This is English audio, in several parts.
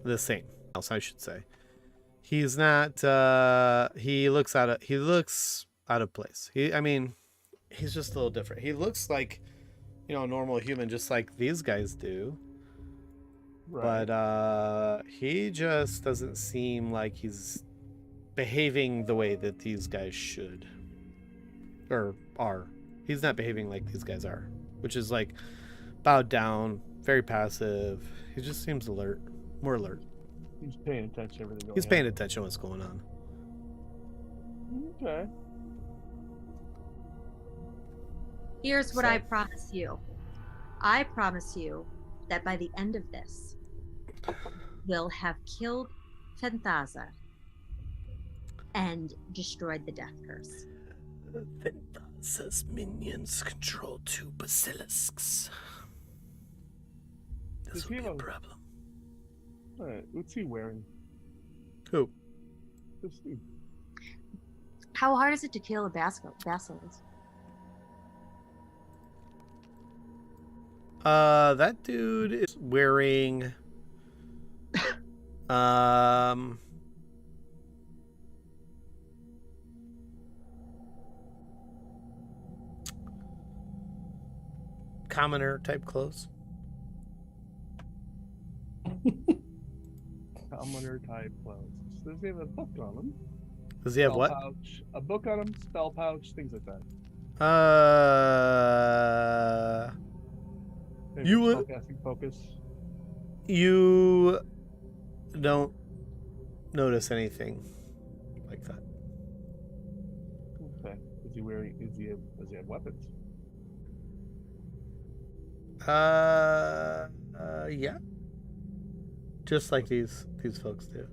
The same. Else, I should say. He's not. He looks out of place. He's just a little different. He looks like, a normal human, just like these guys do. Right. But he just doesn't seem like he's behaving the way that these guys should, or are. He's not behaving like these guys are, which is like bowed down, very passive. He just seems alert, more alert. He's paying attention to everything going He's paying attention to what's going on. Okay. Here's what I promise you. I promise you that by the end of this, we'll have killed Fenthaza and destroyed the Death Curse. Fenthaza's minions control 2 basilisks. This will be a problem. Alright, what's he wearing? Who? This dude. How hard is it to kill a basilisk? That dude is wearing commoner type clothes. Commoner type clothes. Does he have a book on him? Does he have Spell what? Pouch. A book on him, spell pouch, things like that. Maybe You would. Spellcasting focus. You don't notice anything like that. Okay. Is he wearing? Does he have weapons? Yeah. Just like these folks do.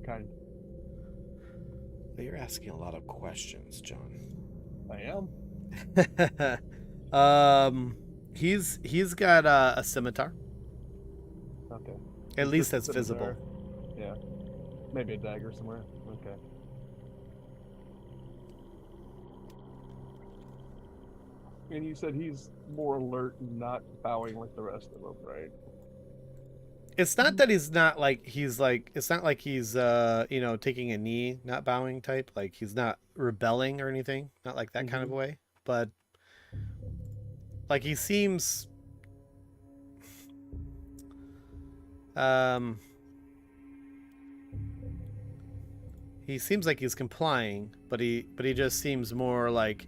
Kind. You're asking a lot of questions, John. I am. He's got a scimitar. Okay. At least that's visible. Yeah. Maybe a dagger somewhere. Okay. And you said he's more alert and not bowing like the rest of them, right? It's not that he's not like it's not like he's taking a knee, not bowing type. Like he's not rebelling or anything. Not like that kind of way. But like he seems like he's complying, but he just seems more like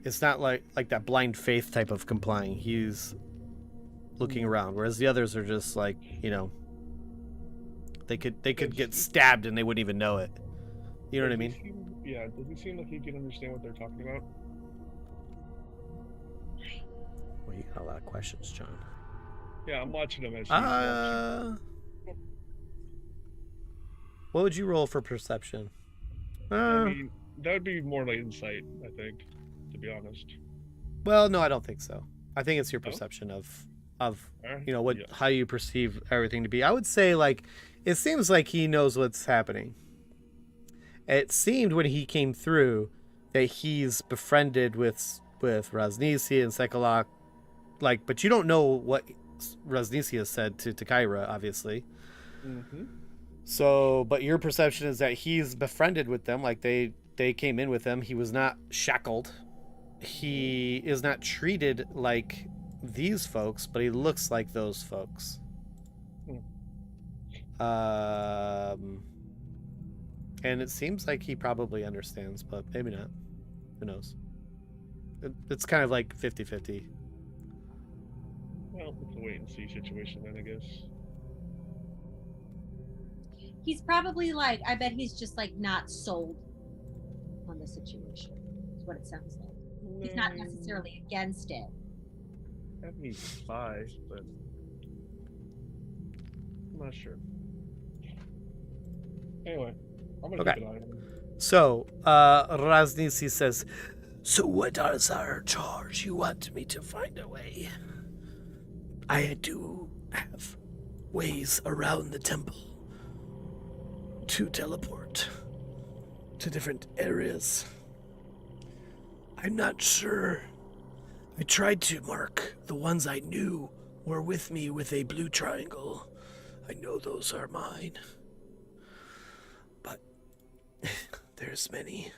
it's not like that blind faith type of complying. He's looking around, whereas the others are just like, they could get stabbed and they wouldn't even know it. You know what I mean? Does he seem like he can understand what they're talking about? Well, you got a lot of questions, John. Yeah, I'm watching him as what would you roll for perception? I mean, that would be more like insight, I think, to be honest. Well, no, I don't think so. I think it's your perception of how you perceive everything to be. I would say like it seems like he knows what's happening. It seemed when he came through that he's befriended with Raznisi and Sekalak, but you don't know what Raznisi has said to Kyra, obviously. Mm-hmm. So, but your perception is that he's befriended with them, like they came in with him. He was not shackled. He is not treated like these folks, but he looks like those folks. And it seems like he probably understands, but maybe not. Who knows? It's kind of like 50-50. Well, it's a wait and see situation then, I guess. He's probably like, I bet he's just like not sold on the situation. Is what it sounds like. He's not necessarily against it. That means 5, but I'm not sure. Anyway, I'm gonna keep an eye on him. So, Raznisi says, "So what is our charge? You want me to find a way? I do have ways around the temple to teleport to different areas. I'm not sure. I tried to mark the ones I knew were with me with a blue triangle. I know those are mine. But there's many.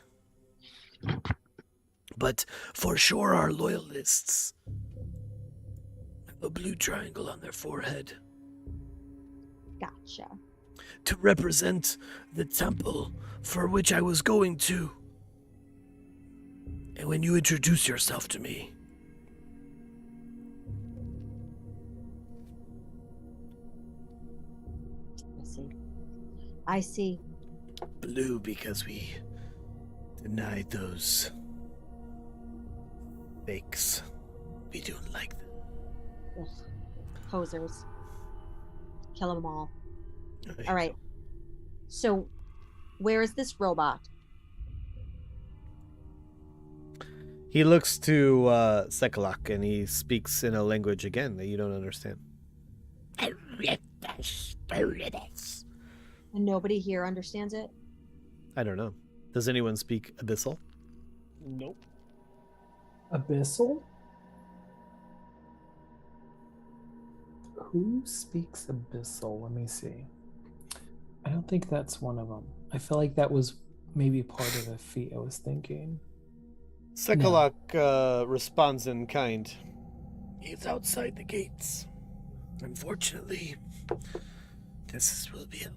But for sure our loyalists have a blue triangle on their forehead Gotcha. to represent the temple for which I was going to. And when you introduce yourself to me, I see. blue because we denied those fakes. We don't like them. Ugh. Posers. Kill them all. All right. So, where is this robot? He looks to Sekalak and he speaks in a language again that you don't understand. And nobody here understands it? I don't know. Does anyone speak Abyssal? Nope. Abyssal? Who speaks Abyssal? Let me see. I don't think that's one of them. I feel like that was maybe part of the feat I was thinking. Sekalak responds in kind. He's outside the gates. Unfortunately, this will be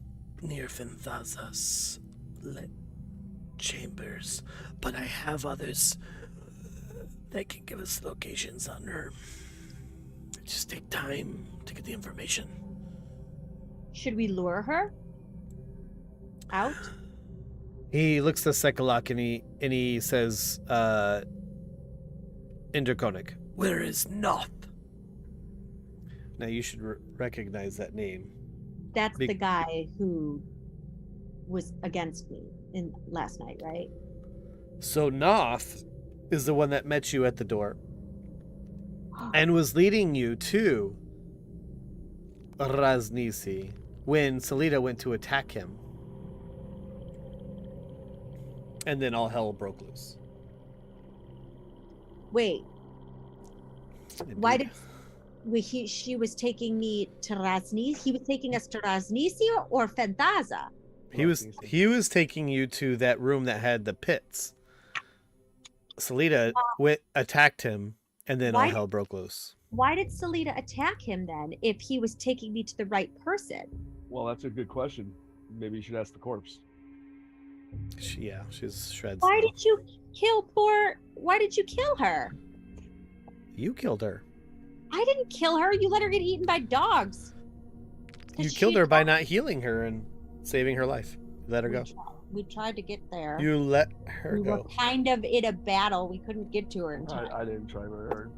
near Finthaza's chambers, but I have others that can give us locations on her. Just take time to get the information. Should we lure her out? He looks to Sekalak and he says, in Draconic, where is Noth? Now you should recognize that name. That's the guy who was against me in last night, right? So Noth is the one that met you at the door and was leading you to Raznisi when Salida went to attack him. And then all hell broke loose. Wait, Indeed. why did she was taking me to Raznisi? He was taking us to Raznisi or Fenthaza? He was taking you to that room that had the pits. Salida attacked him, and then all hell broke loose. Why did Salida attack him then if he was taking me to the right person? Well, that's a good question. Maybe you should ask the corpse. She's shreds. Why now. did you kill her? You killed her. I didn't kill her. You let her get eaten by dogs. You killed her by not healing her and saving her life. You let her go. We tried to get there. You let her we go. were kind of in a battle. We couldn't get to her in time. I didn't try very hard.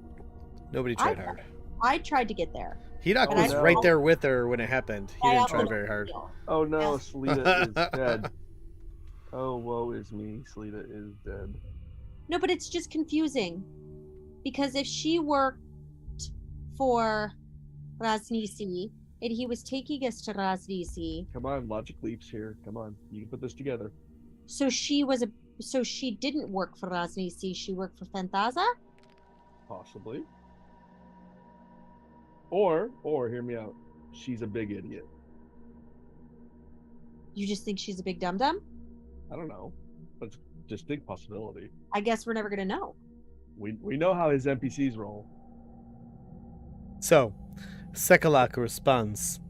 Nobody tried hard. I tried to get there. Hidak was right there with her when it happened. He didn't try very hard. Oh no, Salida is dead. Oh, woe is me. Salida is dead. No, but it's just confusing. Because if she worked for Raznisi and he was taking us to Raznisi. Come on, logic leaps here. Come on, you can put this together. So she didn't work for Raznisi, she worked for Fenthaza? Possibly. Or hear me out. She's a big idiot. You just think she's a big dum-dum? I don't know. But it's a distinct possibility. I guess we're never gonna know. We know how his NPCs roll. So, Sekalak responds,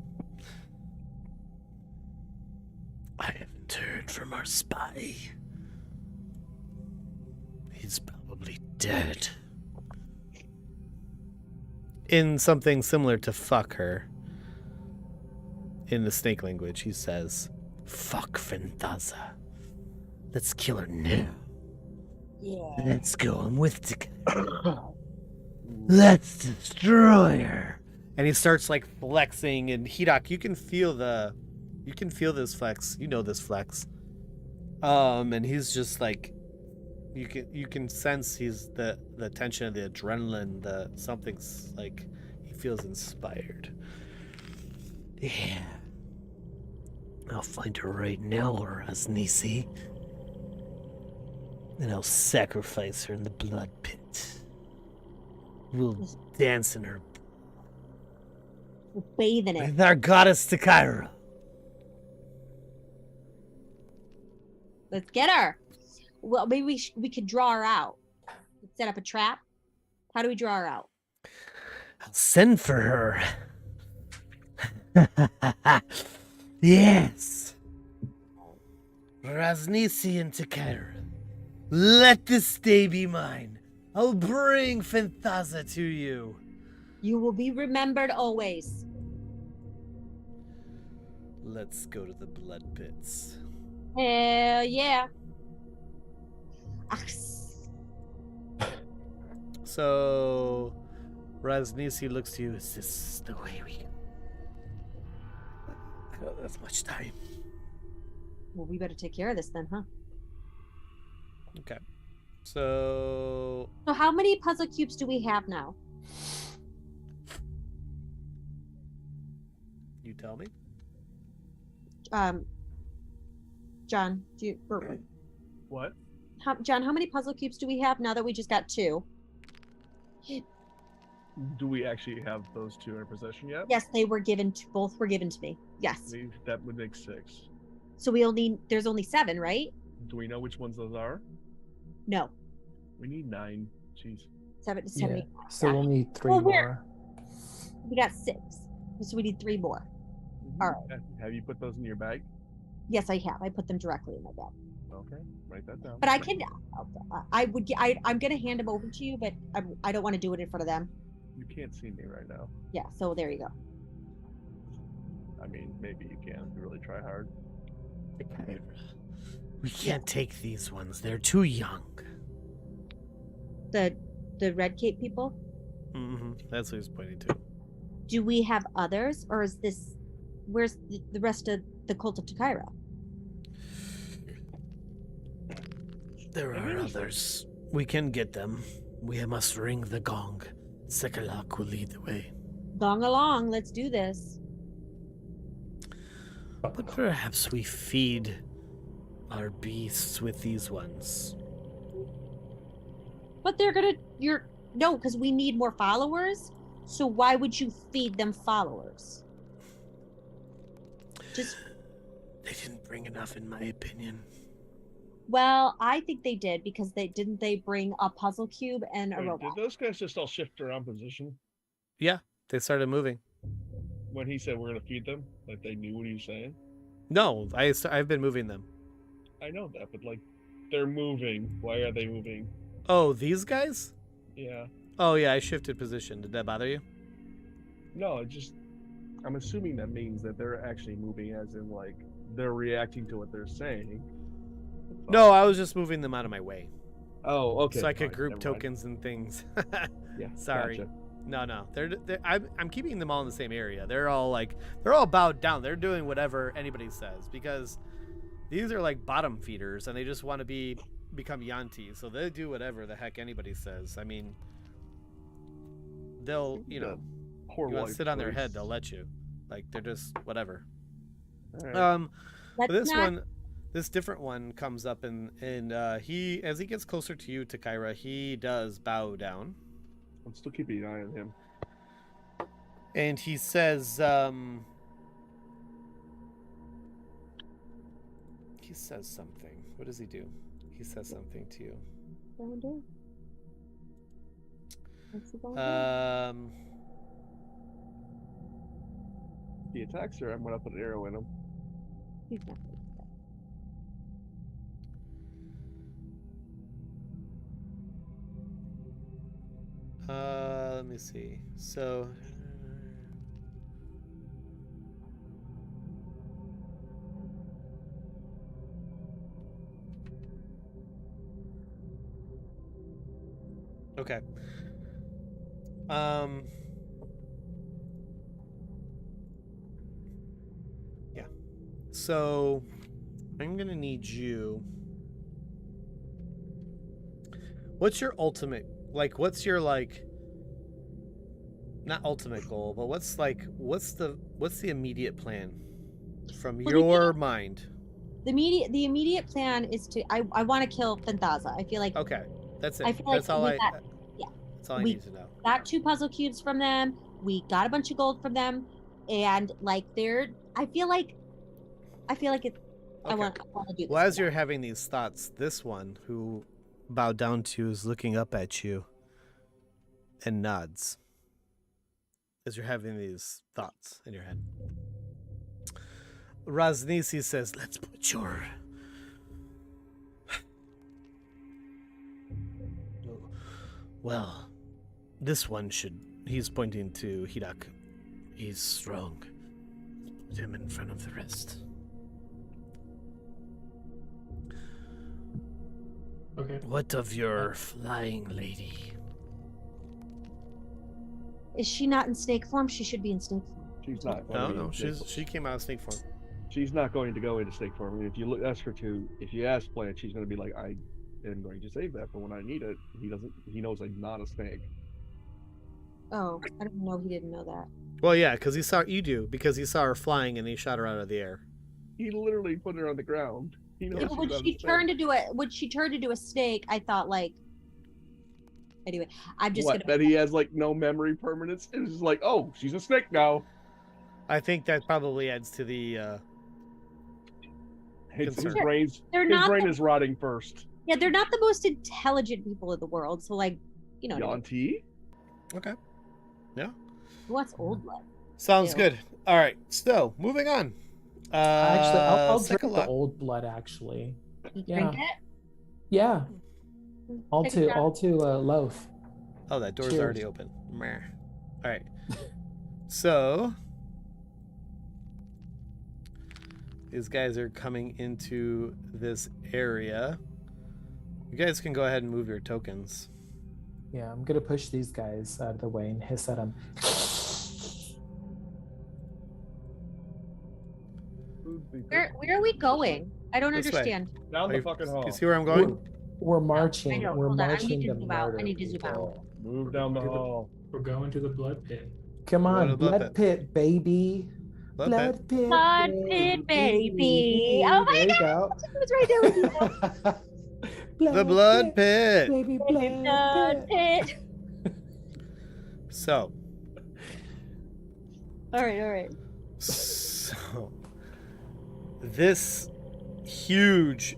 I haven't heard from our spy. He's probably dead. In something similar to fuck her. In the snake language, he says, fuck Fenthaza. Let's kill her now. Yeah. Let's go on with together. Let's destroy her. And he starts like flexing, and Hidak, you can feel this flex. You know this flex. And he's just like, you can sense he's the tension of the adrenaline, something's like, he feels inspired. Yeah. I'll find her right now, Raznisi. And I'll sacrifice her in the blood pit. We'll dance in her. We'll bathe in it. With our goddess Takira. Let's get her. Well, maybe we could draw her out. Let's set up a trap. How do we draw her out? I'll send for her. Yes. Rasnisi and Takira, let this day be mine. I'll bring Fenthaza to you. You will be remembered always. Let's go to the blood pits. Hell yeah. So, Rasnisi looks to you. Is this the way we... I don't have much time. Well, we better take care of this then, huh? Okay. So how many puzzle cubes do we have now? You tell me. John, do you... What? John, how many puzzle cubes do we have now that we just got 2? Do we actually have those 2 in our possession yet? Yes, they were given to, both were given to me. Yes. That would make 6. So there's only 7, right? Do we know which ones those are? No. We need 9. Jeez. 7 to Yeah. 7. So we'll need 3 Well, more. We got 6. So we need 3 more. All right. Have you put those in your bag? Yes, I have. I put them directly in my bag. Okay, write that down. But I can. I'm gonna hand them over to you, but I don't want to do it in front of them. You can't see me right now. Yeah. So there you go. I mean, maybe you can if you really try hard. We can't take these ones. They're too young. The red cape people. Mm-hmm. That's what he's pointing to. Do we have others, or is this? Where's the rest of the cult of Takira? There are others. We can get them. We must ring the gong. Sekalak will lead the way. Gong along. Let's do this. But perhaps we feed our beasts with these ones. But no, because we need more followers. So why would you feed them followers? They didn't bring enough, in my opinion. Well, I think they did because they bring a puzzle cube and a Wait, robot. did those guys just all shift around position Yeah, they started moving. when he said we're gonna feed them? Like they knew what he was saying? No, I've been moving them. I know that, but like they're moving. Why are they moving? Oh, these guys? Yeah. Oh yeah, I shifted position. Did that bother you? No, I'm assuming that means that they're actually moving, as in like they're reacting to what they're saying. No, I was just moving them out of my way. Oh, okay. So I could fine, group never mind. tokens and things. Yeah. Sorry. Gotcha. No. I'm keeping them all in the same area. They're all bowed down. They're doing whatever anybody says because these are like bottom feeders and they just want to become yuan-ti. So they do whatever the heck anybody says. I mean, they'll, you know, Poor you want to wife sit on their choice. head, they'll let you. Like they're just whatever. All right. Let's This different one comes up and he, as he gets closer to you, Takira, he does bow down. I'm still keeping an eye on him. And he says, he says something. What does he do? He says something to you. What's he going to do? If he attacks her, I'm gonna put an arrow in him. He's not gonna do that. Let me see. So, okay. Yeah. So, I'm gonna need you. What's your ultimate? Like, what's your like? Not ultimate goal, but what's the immediate plan from your mind? The immediate plan is to I want to kill Fenthaza. I feel like Okay, that's it. I feel like That's all we I. got- That's all I we- need to know. got 2 puzzle cubes from them. We got a bunch of gold from them. and like I feel like it. I Okay. want to do this. Well, as you're having these thoughts, this one who bowed down to you is looking up at you and nods as you're having these thoughts in your head. Raznisi says, let's put your... Well, this one should... He's pointing to Hidak. He's strong. Put him in front of the rest. Okay. What of your flying lady? Is she not in snake form? She should be in snake form. She's not. No, she came out of snake form. She's not going to go into snake form. I mean, if you ask her to, if you ask Plant, she's going to be like, I am going to save that for when I need it. He knows I'm not a snake. Oh, I don't know. He didn't know that. Well, yeah, because he saw her flying and he shot her out of the air. He literally put her on the ground. He knows Yeah, but when she turned to do a snake, I thought like. Anyway, I'm just that he has like no memory permanence. It was just like, oh, she's a snake now. I think that probably adds to the. His concern. brain is rotting first. Yeah, they're not the most intelligent people in the world. So like, you know. Yuan-ti? Okay. Yeah. Who wants old blood? Sounds Ew. good. All right. So moving on. Actually, I'll drink second the lot. old blood. Actually, You Yeah. drink it? yeah. All Take a shot. to loaf. Oh, that door's Cheers. already open. Meh. All right. So these guys are coming into this area. You guys can go ahead and move your tokens. Yeah, I'm gonna push these guys out of the way and hiss at them. Where are we going? I don't This way. understand. Down Are the you- fucking hall. You see where I'm going? We're marching. I know. We're Hold on. I marching need to to zoom out. I murder need to zoom out. people. Move down the hall. We're going to the blood pit. Come Go to on, the blood blood pit, baby. Blood pit. Blood pit, baby. Oh my There you God. go. It's right there with you. The blood pit. baby, Blood blood pit. pit. So. All right. So, this huge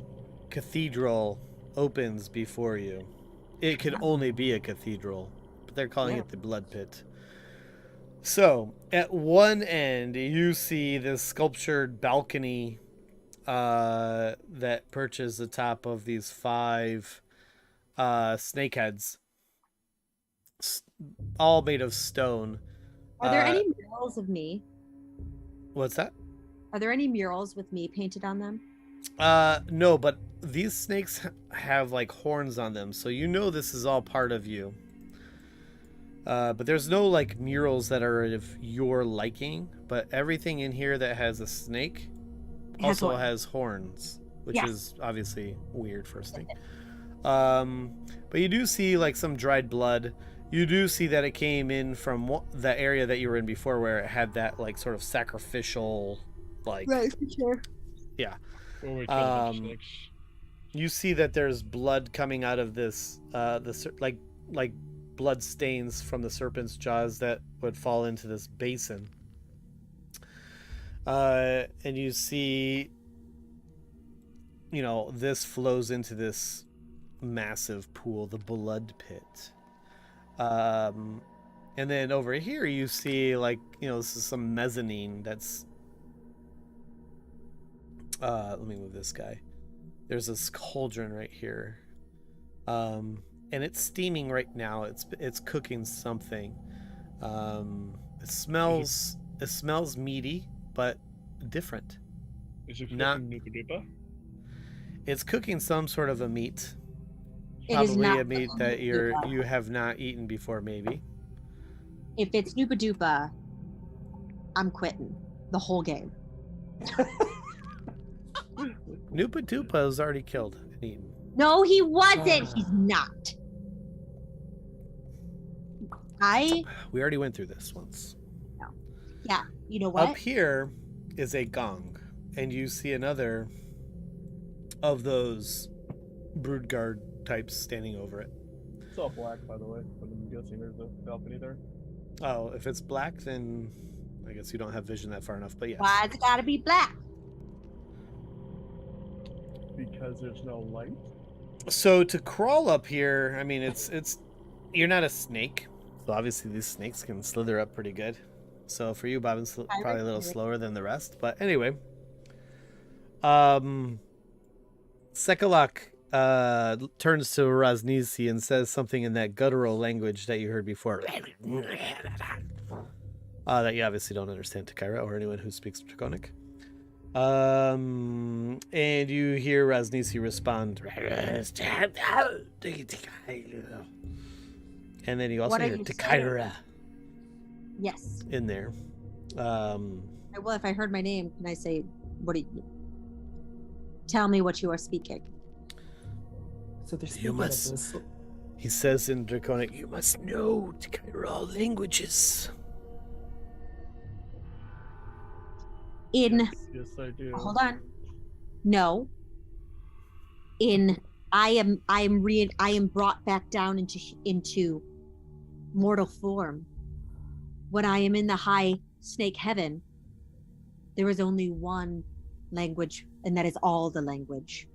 cathedral opens before you. It could only be a cathedral, but they're calling it the blood pit. So, at one end, you see this sculptured balcony that perches atop of these 5 snake heads, all made of stone. Are there any murals of me? What's that? Are there any murals with me painted on them? No, but these snakes have like horns on them, so you know this is all part of you. But there's no like murals that are of your liking, but everything in here that has a snake also has horns, which is obviously weird for a snake. But you do see like some dried blood. You do see that it came in from the area that you were in before, where it had that like sort of sacrificial, like Right, for sure. yeah. Where we killed the snakes. You see that there's blood coming out of this, like blood stains from the serpent's jaws that would fall into this basin. And you see, you know, this flows into this massive pool, the blood pit. And then over here you see, like, you know, this is some mezzanine that's let me move this guy. There's this cauldron right here, and it's steaming right now. It's cooking something. It smells meaty, but different. Is it Not- Nuka-Dupa? It's cooking some sort of a meat. It is Probably not a meat that Nuka-Dupa. you have not eaten before, maybe. If it's Noopa Doopa, I'm quitting the whole game. Noopa Doopa is already killed and eaten. No, he wasn't. He's not. We already went through this once. Yeah. You know what? Up here is a gong, and you see another of those brood guard types standing over it. It's all black, by the way, but I'm guessing there's a balcony there. Oh, if it's black, then I guess you don't have vision that far enough, but yes. Why's it gotta be black? Because there's no light. So to crawl up here, I mean, it's you're not a snake, so obviously these snakes can slither up pretty good. So for you, Bob, it's probably a little slower than the rest. But anyway, Sekalak turns to Raznisi and says something in that guttural language that you heard before. That you obviously don't understand, Takira, or anyone who speaks Draconic. And you hear Raznisi respond. And then you also hear Takira. Yes. In there. Well, if I heard my name, can I say, what do you... Tell me what you are speaking. So there's you must... He says in Draconic, you must know Takira all languages. In... Yes, I do. Hold on. No. In... I am brought back down into mortal form. When I am in the high snake heaven, there is only one language, and that is all the language.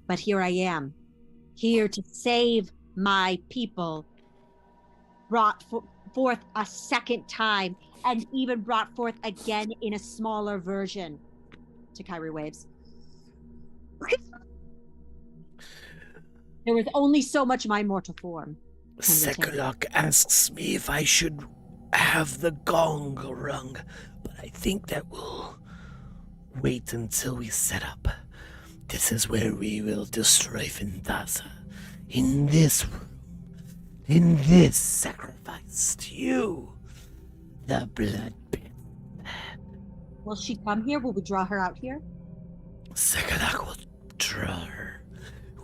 But here I am, here to save my people, brought forth a second time, and even brought forth again in a smaller version. Takiri waves. There is only so much of my mortal form. Sekalak asks me if I should have the gong rung, but I think that will wait until we set up. This is where we will destroy Fintasa. In this room. In this sacrifice to you. The blood pit. Will she come here? Will we draw her out here? Sekalak will draw her.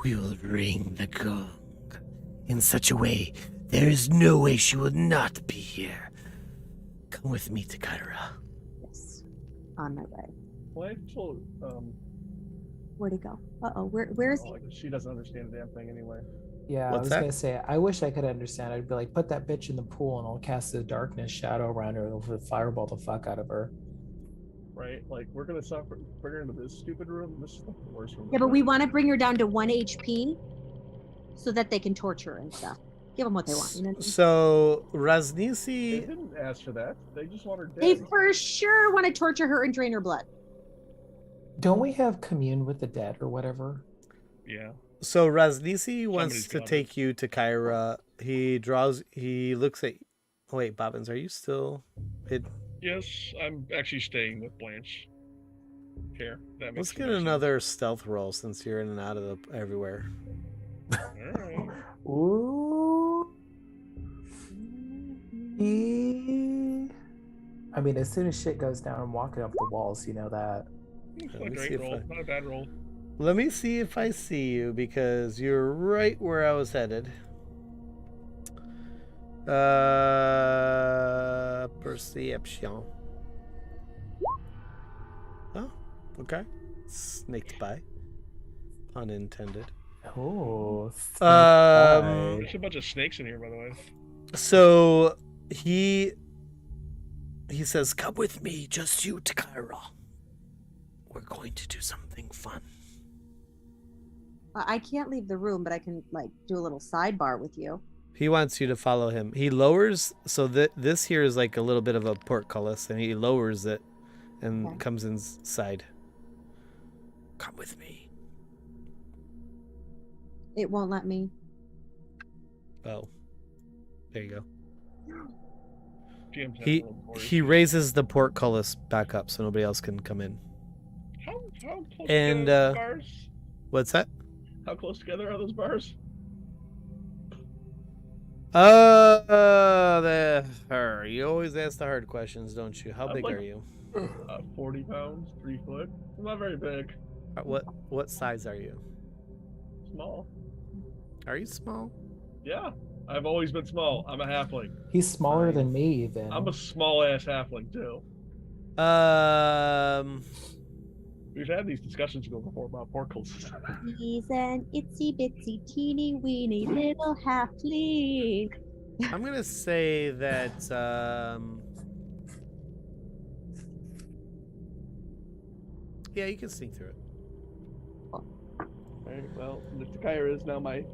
We will ring the gong in such a way there is no way she will not be here. Come with me, Takira. Yes. On my way. Well, Where'd he go? Where is he? She doesn't understand a damn thing anyway. Yeah, I was gonna say, I wish I could understand. I'd be like, put that bitch in the pool and I'll cast a darkness shadow around her and it'll fireball the fuck out of her. Right? Like, we're gonna bring her into this stupid room. This is the worst room. Yeah, but we want to bring her down to 1 HP so that they can torture her and stuff. Give them what they want. You know what I mean? So, They Raznisi... didn't ask for that. They just want her dead. They for sure want to torture her and drain her blood. Don't we have commune with the dead or whatever? Yeah. So Raznisi wants to got take you to Kyra. He looks at... Wait, Bobbins, are you still... Yes, I'm actually staying with Blanche. Here. Let's get another stealth roll since you're in and out of everywhere. Alright. Ooh. I mean, as soon as shit goes down, I'm walking up the walls, you know that. It's not a great roll. Not a bad roll. Let me see if I see you, because you're right where I was headed. Perception. Oh, okay. Snaked by. Unintended. Oh. There's a bunch of snakes in here, by the way. So he says, "Come with me, just you, Takira. We're going to do something fun." I can't leave the room, but I can do a little sidebar with you. He wants you to follow him. He lowers, so this here is like a little bit of a portcullis, and he lowers it and comes inside. Come with me. It won't let me. Oh, there you go. He He raises the portcullis back up so nobody else can come in. How close And together are those bars? What's that? How close together are those bars? You always ask the hard questions, don't you? How big are you? 40 pounds, 3 foot. I'm not very big. What size are you? Small. Are you small? Yeah, I've always been small. I'm a halfling. He's smaller than me, even. I'm a small ass halfling too. We've had these discussions before about portals. He's an itsy bitsy teeny weeny little halfling. I'm gonna say that Yeah, you can sneak through it. All right. Well, the Takira is now my.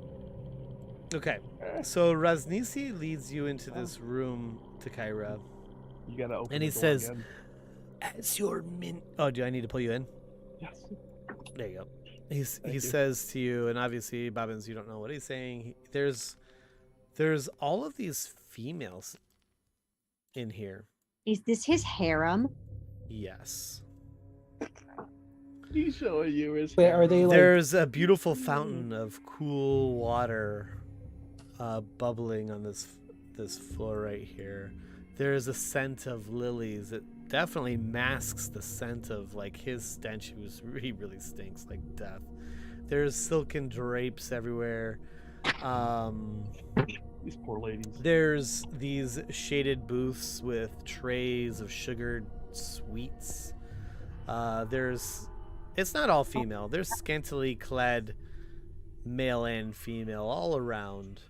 Okay. So Raznisi leads you into this room, Takira. You gotta open. And he the door says, again. "As your min." Oh, do I need to pull you in? Yes. There you go. He you. says to you, and obviously, Bobbins, you don't know what he's saying. There's all of these females in here. Is this his harem? Yes. He's showing you his. Wait, are they like? There's a beautiful fountain of cool water bubbling on this floor right here. There's a scent of lilies. It definitely masks the scent of like his stench. He really stinks like death. There's silken drapes everywhere. These poor ladies. There's these shaded booths with trays of sugared sweets. It's not all female. There's scantily clad male and female all around.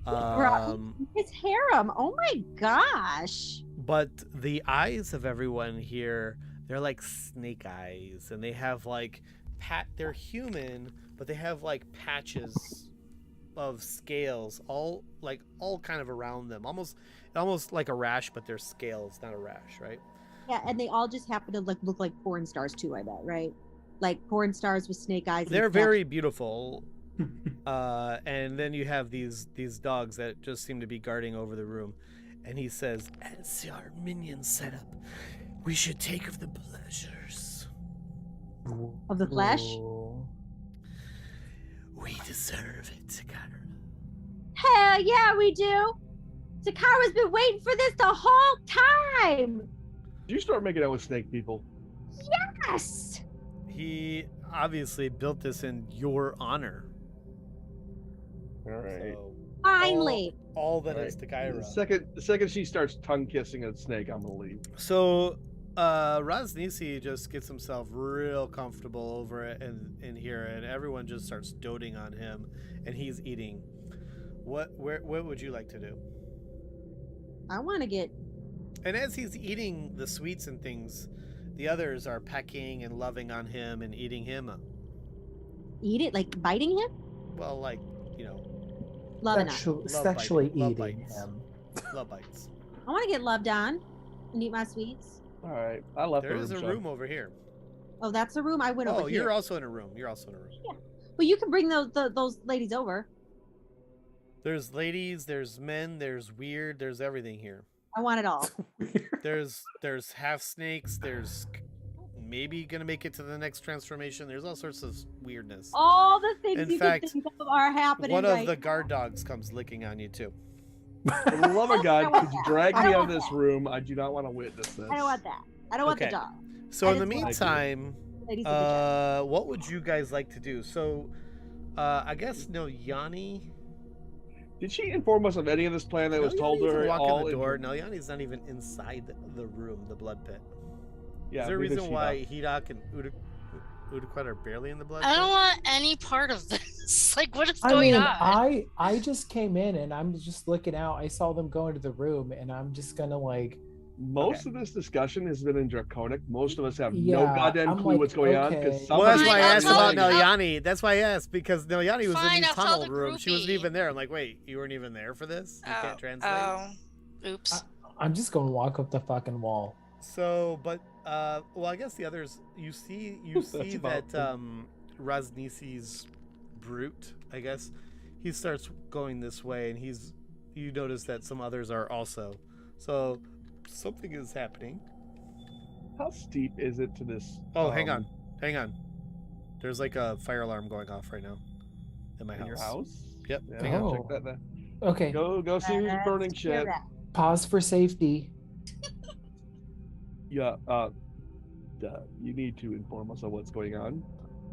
His harem. Oh my gosh. But the eyes of everyone here, they're like snake eyes, and they have like they're human, but they have like patches of scales all kind of around them, almost like a rash, but they're scales, not a rash, right? Yeah, and they all just happen to look like porn stars too, I bet, right? Like porn stars with snake eyes. They're very beautiful. And then you have these dogs that just seem to be guarding over the room. And he says, "As our minions set up, we should take of the pleasures of the flesh. We deserve it, Takara." Hell yeah, we do. Takara's been waiting for this the whole time. Did you start making out with snake people? Yes. He obviously built this in your honor. All right. So Finally. all that All is right. Takara. The second she starts tongue kissing a snake, I'm gonna leave. So Raznisi just gets himself real comfortable over it in here, and everyone just starts doting on him, and he's eating. What would you like to do? I want to get. And as he's eating the sweets and things, the others are pecking and loving on him and eating him up. Eat it, like biting him? Well, like, you know, Loving Sexually love eating bites. him. Love bites. I want to get loved on and eat my sweets. All right. I left There the is a son. room over here. Oh, that's the room I went over Oh, here. you're also in a room. Well, you can bring those ladies over. There's ladies, there's men, there's weird, there's everything here. I want it all. There's half snakes, there's maybe gonna make it to the next transformation. There's all sorts of weirdness. All the things In you fact, can think of are happening. One of right the now. guard dogs comes licking on you too. For the love of God, want could you that. drag I me don't out want of this that. room? I do not want to witness this. I don't want that. I don't want the Okay. dog. So I in the just want- meantime, Ladies of the dog. what would you guys like to do? So, I guess Yanni. Did she inform us of any of this plan that was told to Yanni her? can walk all in the in- door. No, Yanni's not even inside the room, the blood pit. Yeah, Is there a neither reason she why does. Hidak and Udaquet are barely in the blood I pit? don't want any part of this. Like, what is I going mean, on? I just came in and I'm just looking out. I saw them go into the room and I'm just gonna like. Most of this discussion has been in Draconic. Most of us have no Yeah, goddamn I'm clue like, what's going on okay. because Well, that's Fine, why I I'll asked tell about the- Nelyani. That's why I asked, because Nelyani was Fine, in the I'll tell tunnel the room. She wasn't groupie. even there. I'm like, wait, you weren't even there for this? You can't translate? Oh, oops. I'm just gonna walk up the fucking wall. So, but, well, I guess the others, you see That's that about Raznisi's brute, I guess, he starts going this way, and you notice that some others are also. So, something is happening. how steep is it to this? Oh, hang on. There's like a fire alarm going off right now in my In house. your house? Yep. Yeah, Hang I'll on. check that then. Okay, Go see who's Let's burning hear shit. that. pause for safety. Yeah, you need to inform us of what's going on.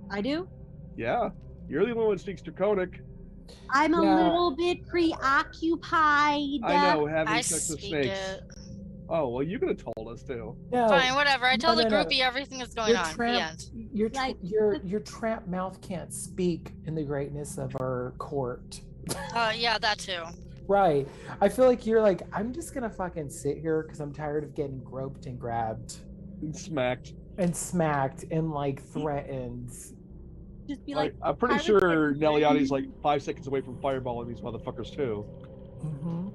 I do. Yeah, you're the only one who speaks Draconic. I'm a Yeah. little bit preoccupied. I know, having I sex with speak snakes. it. Oh, well, you could have told us too. No, Fine, whatever. I tell no, the no. groupie everything that's going your on. The tramp, end. Like- your tramp mouth can't speak in the greatness of our court. Yeah, that too. Right. I feel like you're like, I'm just gonna fucking sit here because I'm tired of getting groped and grabbed. And smacked. and smacked and like threatened. Just be Like, like, I'm pretty "Pirates sure get- Nelliotti's like 5 seconds away from fireballing these motherfuckers too. Mm-hmm.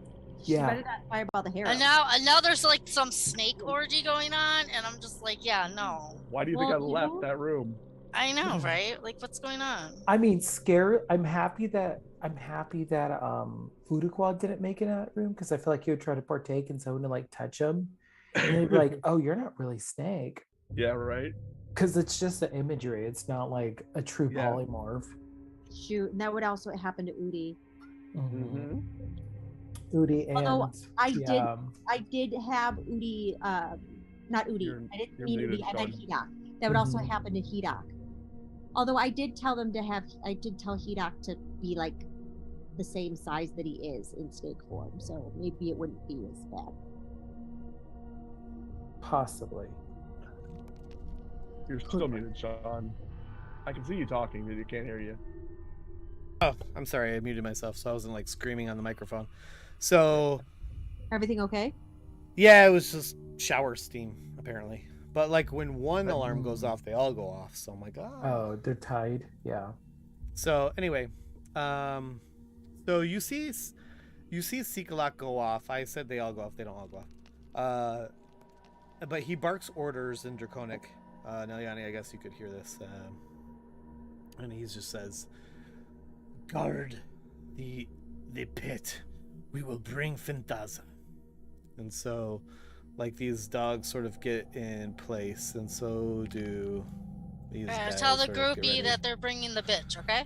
she Yeah. better not fireball the hero. And now there's like some snake orgy going on, and I'm just like, yeah, no. Why do you think I Well, you left know- that room? I know, right? Like, what's going on? I mean, scare. I'm happy that Uduquad didn't make it in that room because I feel like he would try to partake and someone to like touch him, and they'd be like, "Oh, you're not really Snake," Yeah, right. because it's just the imagery. It's not like a true Yeah. polymorph. Shoot, and that would also happen to Udi. Mm-hmm. Udi and Although I yeah, did have Udi, not Udi. You're- I didn't you're mean muted, Udi. I meant Sean. Hidak. That would also Mhm. happen to Hidak. Although I did tell Hidak to be like the same size that he is in snake form, so maybe it wouldn't be as bad. possibly. You're still muted, Sean. I can see you talking, but you can't hear you. Oh, I'm sorry, I muted myself, so I wasn't like screaming on the microphone. So Everything okay? yeah, it was just shower steam apparently. But like when one alarm goes off, they all go off. So I'm like, Oh, they're tied. Yeah. So anyway, so you see Sikalak go off. I said they all go off. They don't all go off. But he barks orders in Draconic. Nelyani, I guess you could hear this. And he just says, "Guard the pit. We will bring Fintaza." And so, like, these dogs sort of get in place, and so do these guys. Tell the sort of get groupie ready. that they're bringing the bitch, okay?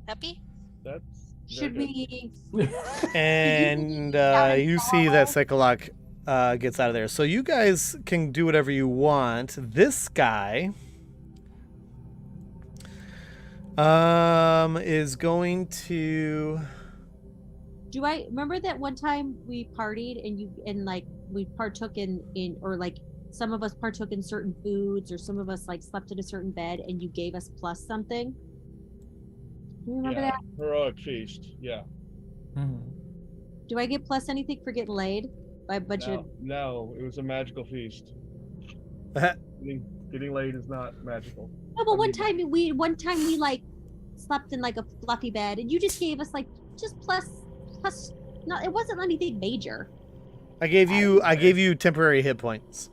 Happy? That's Should we? And you see that Sikalak gets out of there. So you guys can do whatever you want. This guy is going to... Do I remember that one time we partied and like we partook in or like some of us partook in certain foods or some of us like slept in a certain bed and you gave us plus something? Do you remember that? Heroic feast. Yeah. Mhm. Do I get plus anything for getting laid by a bunch of? No, it was a magical feast. Getting laid is not magical. No, but one time we like slept in like a fluffy bed and you just gave us like just plus. No, it wasn't anything major. I gave you temporary hit points.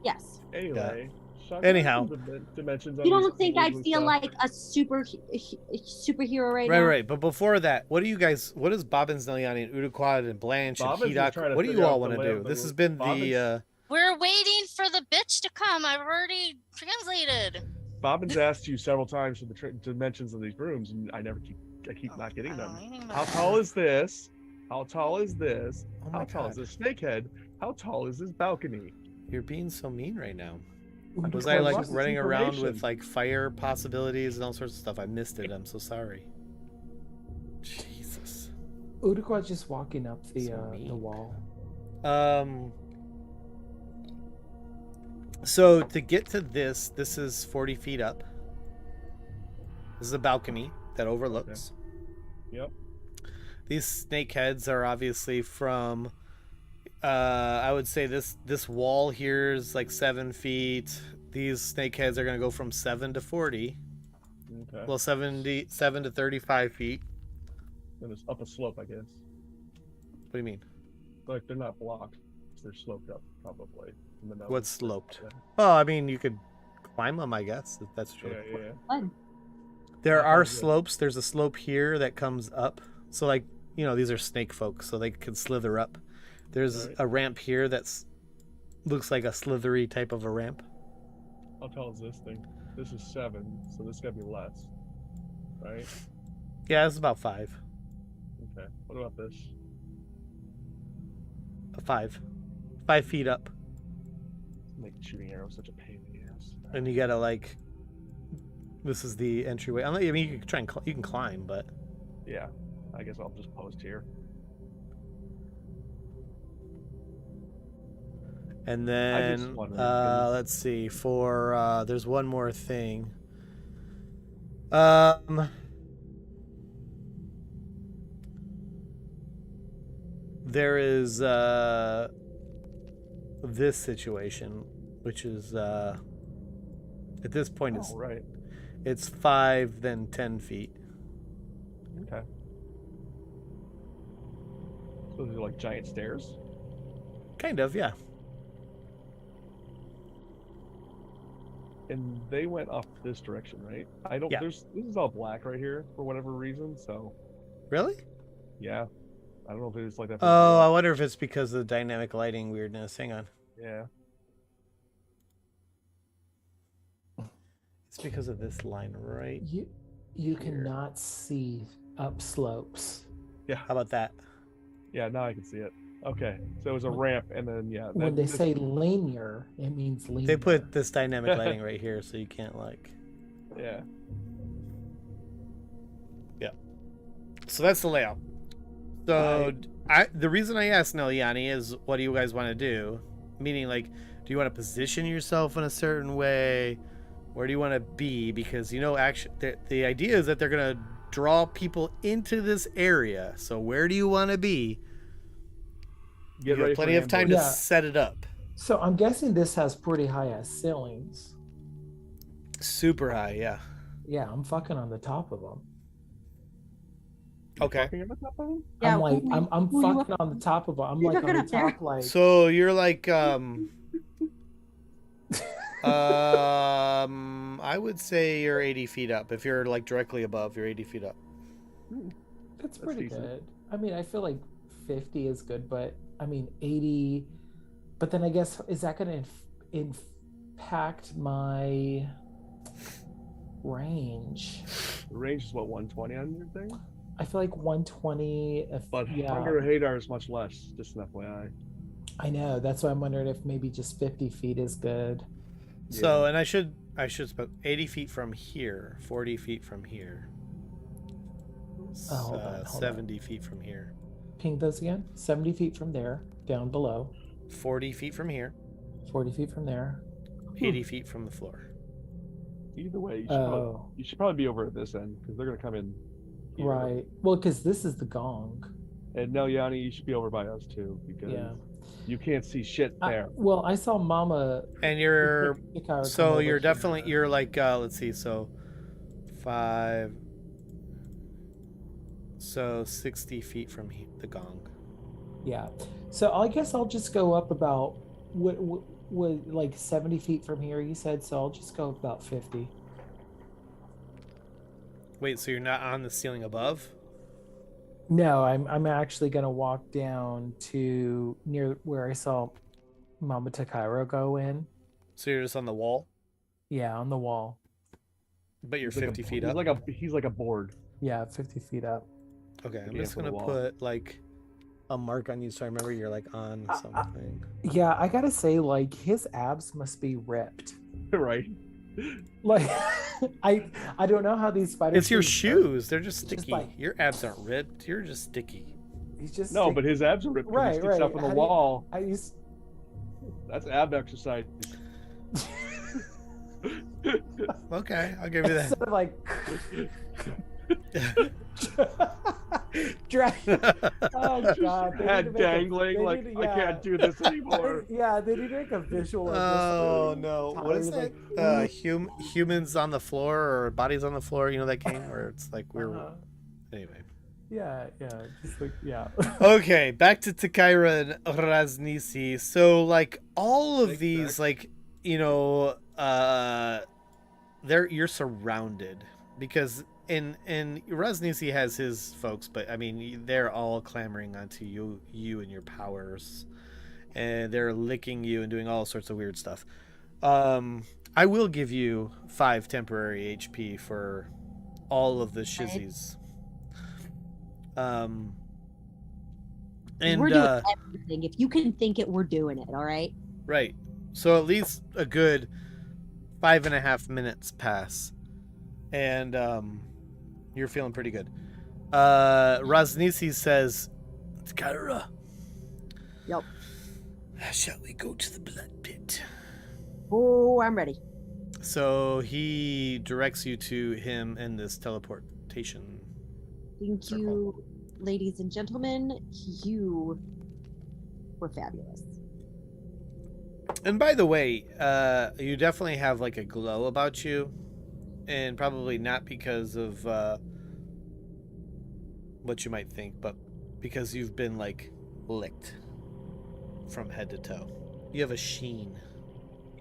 Yes. Anyway. Sean, Anyhow. Dimensions You on don't these think I rules and feel stuff. like a superhero right Right, now? right. But before that, what does Bobbins, Nelyani, and Uduquad and Blanche and Bobbins is Hidak, trying to what do you figure all out want the to lay do? of the This has room. been Bobbins- We're waiting for the bitch to come. I've already translated. Bobbins asked you several times for the dimensions of these rooms, and I keep not getting them. How tall is this? How tall is this? Oh my How tall God. is this snakehead? How tall is this balcony? You're being so mean right now. Uduquad Was I like lost its running around with information. like fire possibilities and all sorts of stuff? I missed it. I'm so sorry. Jesus. Uduquad just walking up So the mean. wall. So to get to this is 40 feet up. This is a balcony that overlooks. Yep. These snake heads are obviously from I would say this wall here is like 7 feet. These snake heads are gonna go from 7 to 40. Okay. Well, 7 to 35 feet. Then it's up a slope, I guess. What do you mean? Like they're not blocked; they're sloped up, probably. From the mountain. What's sloped? Oh, I mean, you could climb them, I guess. If that's true. Yeah. Fun. There are Yeah. slopes. There's a slope here that comes up. So, like, you know, these are snake folk, so they can slither up. There's Right. a ramp here that's looks like a slithery type of a ramp. How tall is this thing? This is 7, so this gotta be less, right? Yeah, it's about 5. Okay. What about this? A 5. 5 feet up. Make shooting arrows such a pain in the ass. And you gotta, like, this is the entryway. I mean, you can try and you can climb, but Yeah. I guess I'll just post here. and just then wondered, because- let's see. For there's one more thing. There is this situation, which is At this point, Oh, right. it's 5, then 10 feet. Okay. So those are like giant stairs? Kind of, yeah. And they went up this direction, right? I don't. Yeah. This is all black right here for whatever reason. So Really? yeah, I don't know if it's like that. Oh, I wonder if it's because of the dynamic lighting weirdness. Hang on. Yeah. It's because of this line right. You here. cannot see up slopes. Yeah. How about that? Yeah. Now I can see it. Okay. So it was a ramp, and then yeah. When they say linear, it means linear. They put this dynamic lighting right here, so you can't like. Yeah. Yeah. So that's the layout. So the reason I asked Neliani is, what do you guys want to do? Meaning, like, do you want to position yourself in a certain way? Where do you want to be? Because, you know, actually, the idea is that they're going to draw people into this area. So where do you want to be? You have plenty of time to set it up. So I'm guessing this has pretty high ass ceilings. Super high, yeah. Yeah, I'm fucking on the top of them. Okay. Yeah, I'm like, I'm fucking on the top of them. I'm You're like on the up there. top, like. So you're like, I would say you're 80 feet up. If you're like directly above, you're 80 feet up. That's pretty decent. good. I mean, I feel like 50 is good, but I mean 80. But then I guess, is that going to impact my range? The range is what, 120 on your thing? I feel like 120. But yeah, Hunger Hadar is much less. Just an FYI. I know. That's why I'm wondering if maybe just 50 feet is good. So, and I should spend 80 feet from here, 40 feet from here, hold on. 70 feet from here, Ping those again. 70 feet from there, down below. 40 feet from here, 40 feet from there. 80 feet from the floor. Either way, Oh, you should probably be over at this end because they're gonna come in. Here. right. Well, because this is the gong. And Neliani, you should be over by us too because Yeah. you can't see shit there. Well, I saw Mama. And you're Hikaru come so over you're here. definitely you're like let's see, so 5, so 60 feet from the gong. Yeah. So I guess I'll just go up about what like 70 feet from here. You said so. I'll just go about 50. Wait, so you're not on the ceiling above? No, I'm actually gonna walk down to near where I saw Mama Takiro go in. So you're just on the wall, Yeah, on the wall. but you're He's like 50 a, feet he's up. Like a board. Yeah, 50 feet up. Okay, I'm Yeah, just for the gonna wall. put like a mark on you so I remember you're like on something. Yeah, I gotta say, like his abs must be ripped. Right. Like, I don't know how these spiders. It's your suits work. shoes. They're just Just sticky. like- Your abs aren't ripped. You're just sticky. He's just No, but his abs are ripped. Right, He sticks right. up on the How do you- wall. I used. That's ab exercise. Okay, I'll give you that. Sort of like. Drag. Oh god. they need Head to make dangling they like need to- I yeah. can't do this anymore. Yeah, they need to make a visual. Of Oh this no! Tyler's What is like, that? Humans on the floor or bodies on the floor? You know that game where it's like we're Uh-huh. anyway. Yeah, just like yeah. Okay, back to Takira and Raznisi. So like all of these, like you're surrounded because in Raznisi has his folks, but I mean they're all clamoring onto you and your powers, and they're licking you and doing all sorts of weird stuff. I will give you 5 temporary HP for all of the shizzies. And we're doing everything. If you can think it, we're doing it. All right. right, so at least a good 5.5 minutes pass, and you're feeling pretty good. Raznisi says, "Takara, Yep. shall we go to the blood pit?" Oh, I'm ready. So he directs you to him in this teleportation. Thank Circle. you, ladies and gentlemen. You were fabulous. And by the way, you definitely have like a glow about you, and probably not because of what you might think, but because you've been like licked from head to toe. You have a sheen.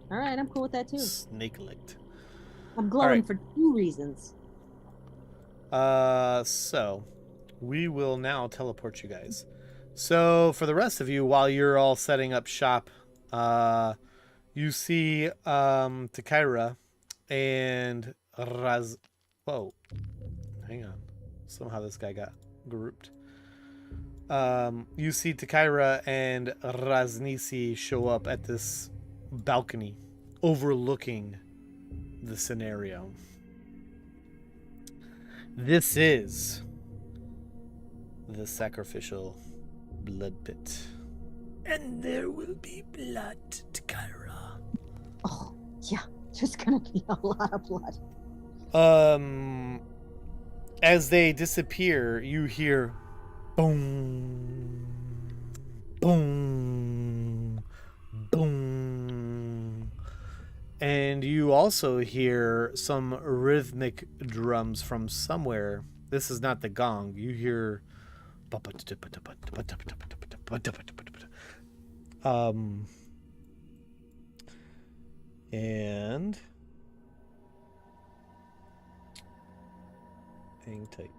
All right, I'm cool with that too. Snake licked. I'm glowing right. for 2 reasons. So we will now teleport you guys. So for the rest of you, while you're all setting up shop, you see Takaira and Raz. Whoa, hang on. Somehow this guy got grouped. You see Takaira and Raznisi show up at this balcony overlooking the scenario. This is the sacrificial blood pit. And there will be blood, Takaira. Oh, yeah. There's gonna be a lot of blood. As they disappear, you hear boom, boom, boom. And you also hear some rhythmic drums from somewhere. This is not the gong. You hear and hang tight.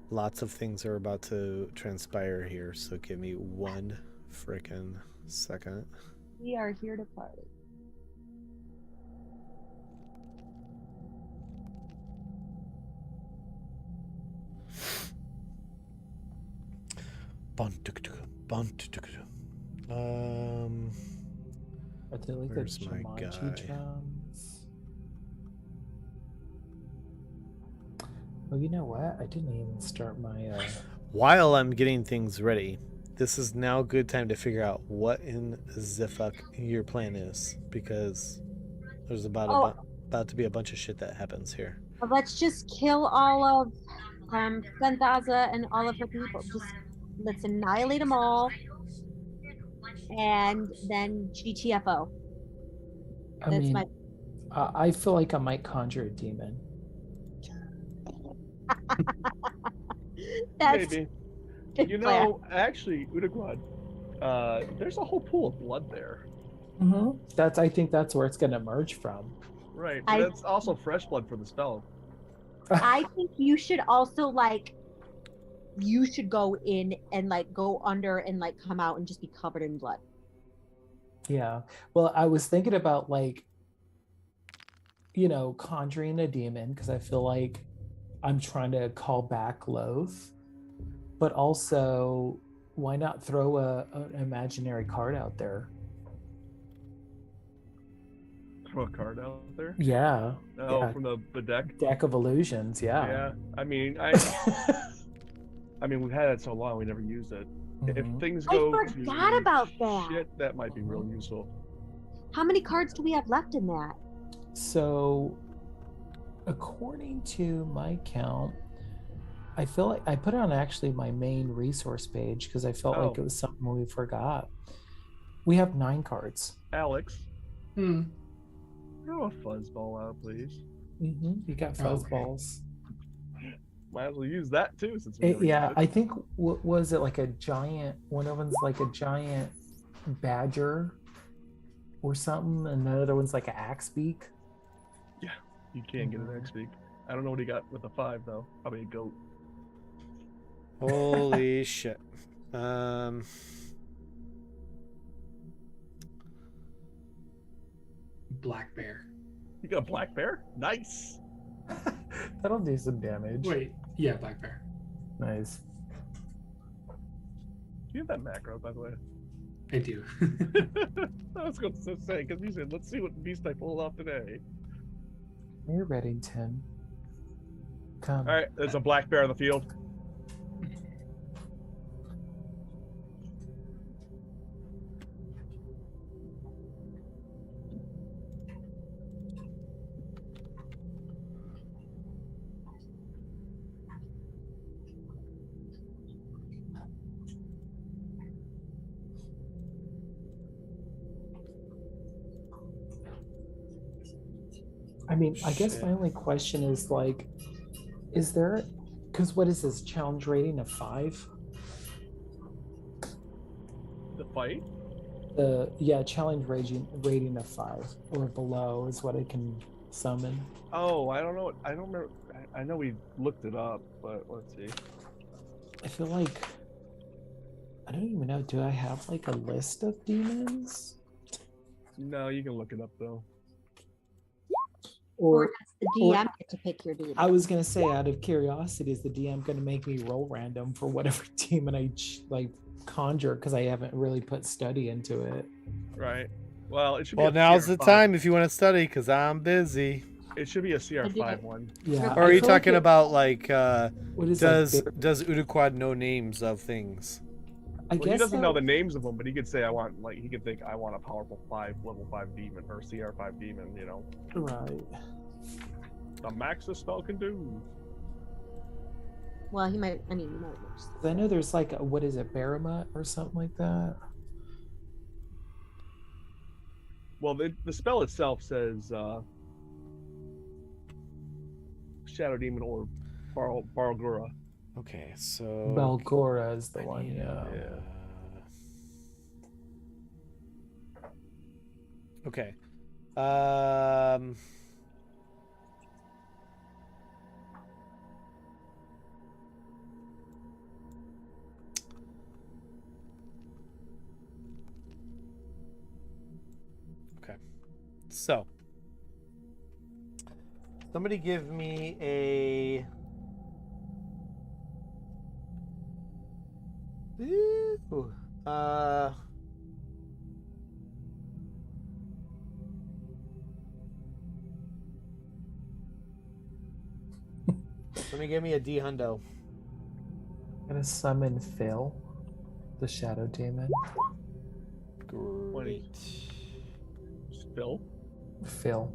Lots of things are about to transpire here, so give me 1 frickin' second. We are here to party. Are they like Where's the my Jumanji guy? drums? Well, you know what? I didn't even start my. While I'm getting things ready, this is now a good time to figure out what in the fuck your plan is, because there's about to be a bunch of shit that happens here. Let's just kill all of Fanthaza and all of her people. Just let's annihilate them all, and then GTFO. I feel like I might conjure a demon. Maybe. You know, actually, Udaglad, there's a whole pool of blood there. Mm-hmm. I think that's where it's going to emerge from. Right. But that's also fresh blood for the spell. I think you should also you should go in and go under and come out and just be covered in blood. Yeah. Well, I was thinking about conjuring a demon, because I feel like I'm trying to call back Loath, but also why not throw an imaginary card out there? Throw a card out there? Yeah. Oh, yeah. from the deck? Deck of illusions, yeah. Yeah. I mean, we've had it so long we never used it. If things go I forgot about that. Shit, that might be real useful. How many cards do we have left in that? So, according to my count, I feel like I put it on actually my main resource page because I felt like it was something we forgot. We have 9 cards. Alex. Throw a fuzzball out, please. You got fuzzballs. Might as well use that too, since I think was it like a giant? One of them's like a giant badger or something, and the other one's like an axe beak. Yeah, you can get an axe beak. I don't know what he got with a 5 though. Probably a goat. Holy shit. Black bear. You got a black bear? Nice. That'll do some damage. Wait, yeah, black bear. Nice. Do you have that macro, by the way? I do. I was going to say, because you said, let's see what beast I pulled off today. You're Reddington. Come. All right, there's a black bear on the field. I mean, I guess Shit. my only question is like, is there? Because what is this challenge rating of 5? The fight? Challenge rating of 5 or below is what I can summon. Oh, I don't know. I don't remember. I know we looked it up, but let's see. I feel like I don't even know. Do I have like a list of demons? No, you can look it up though. Or Or does the DM get to pick your demon? I was gonna say, out of curiosity, is the DM gonna make me roll random for whatever demon I like conjure? Because I haven't really put study into it. Right. Well, it should be. Well, now's the time if you want to study, because I'm busy. It should be a CR5 it. one. Yeah. Or are I you feel like talking about like what is does like, does Uduquad know names of things? I Well, he guess doesn't know so. the names of them, but he could say, he could think, I want a powerful level 5 demon, or CR5 demon, you know. Right. The max the spell can do. Well, he might. I mean, he might. Just, 'Cause I know there's like a, what is it, Baramut or something like that. Well, the spell itself says Shadow Demon or Barlgura. Okay, so Balgora is the one. Yeah. Okay. Okay. So, somebody give me a. Ooh, Let me give me a D hundo. I'm gonna summon Phil, the shadow demon. Great. Phil? Phil.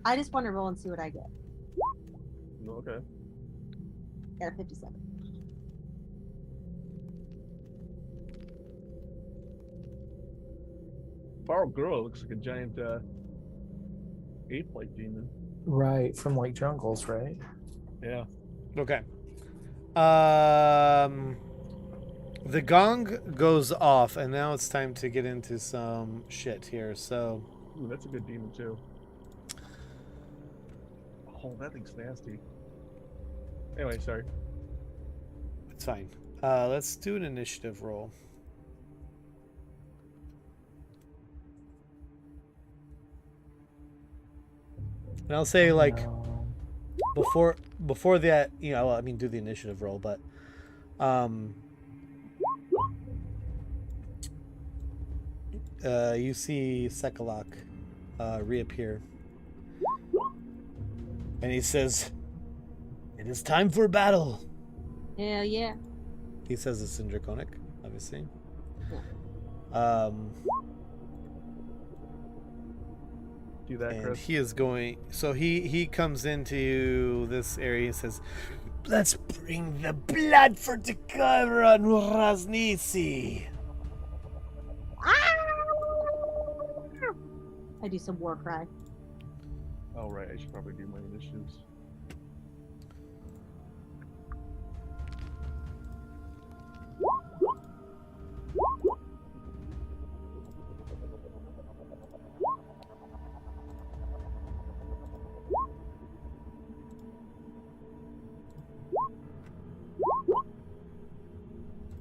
I just want to roll and see what I get. Okay. Got a 57. Barlgura looks like a giant ape-like demon. Right, from like jungles, right? Yeah. Okay. The gong goes off, and now it's time to get into some shit here. So. Ooh, that's a good demon too. Oh, that thing's nasty. Anyway, sorry. It's fine. Let's do an initiative roll. And I'll say like before that, I mean do the initiative roll, but you see Sekalak reappear. And he says, "It is time for battle." Hell yeah. He says it's in Draconic, obviously. Yeah. Do that, And Chris. he is going. So he comes into this area and says, "Let's bring the blood for Takara and Raznisi." I do some war cry. Oh, right. I should probably do my initiatives.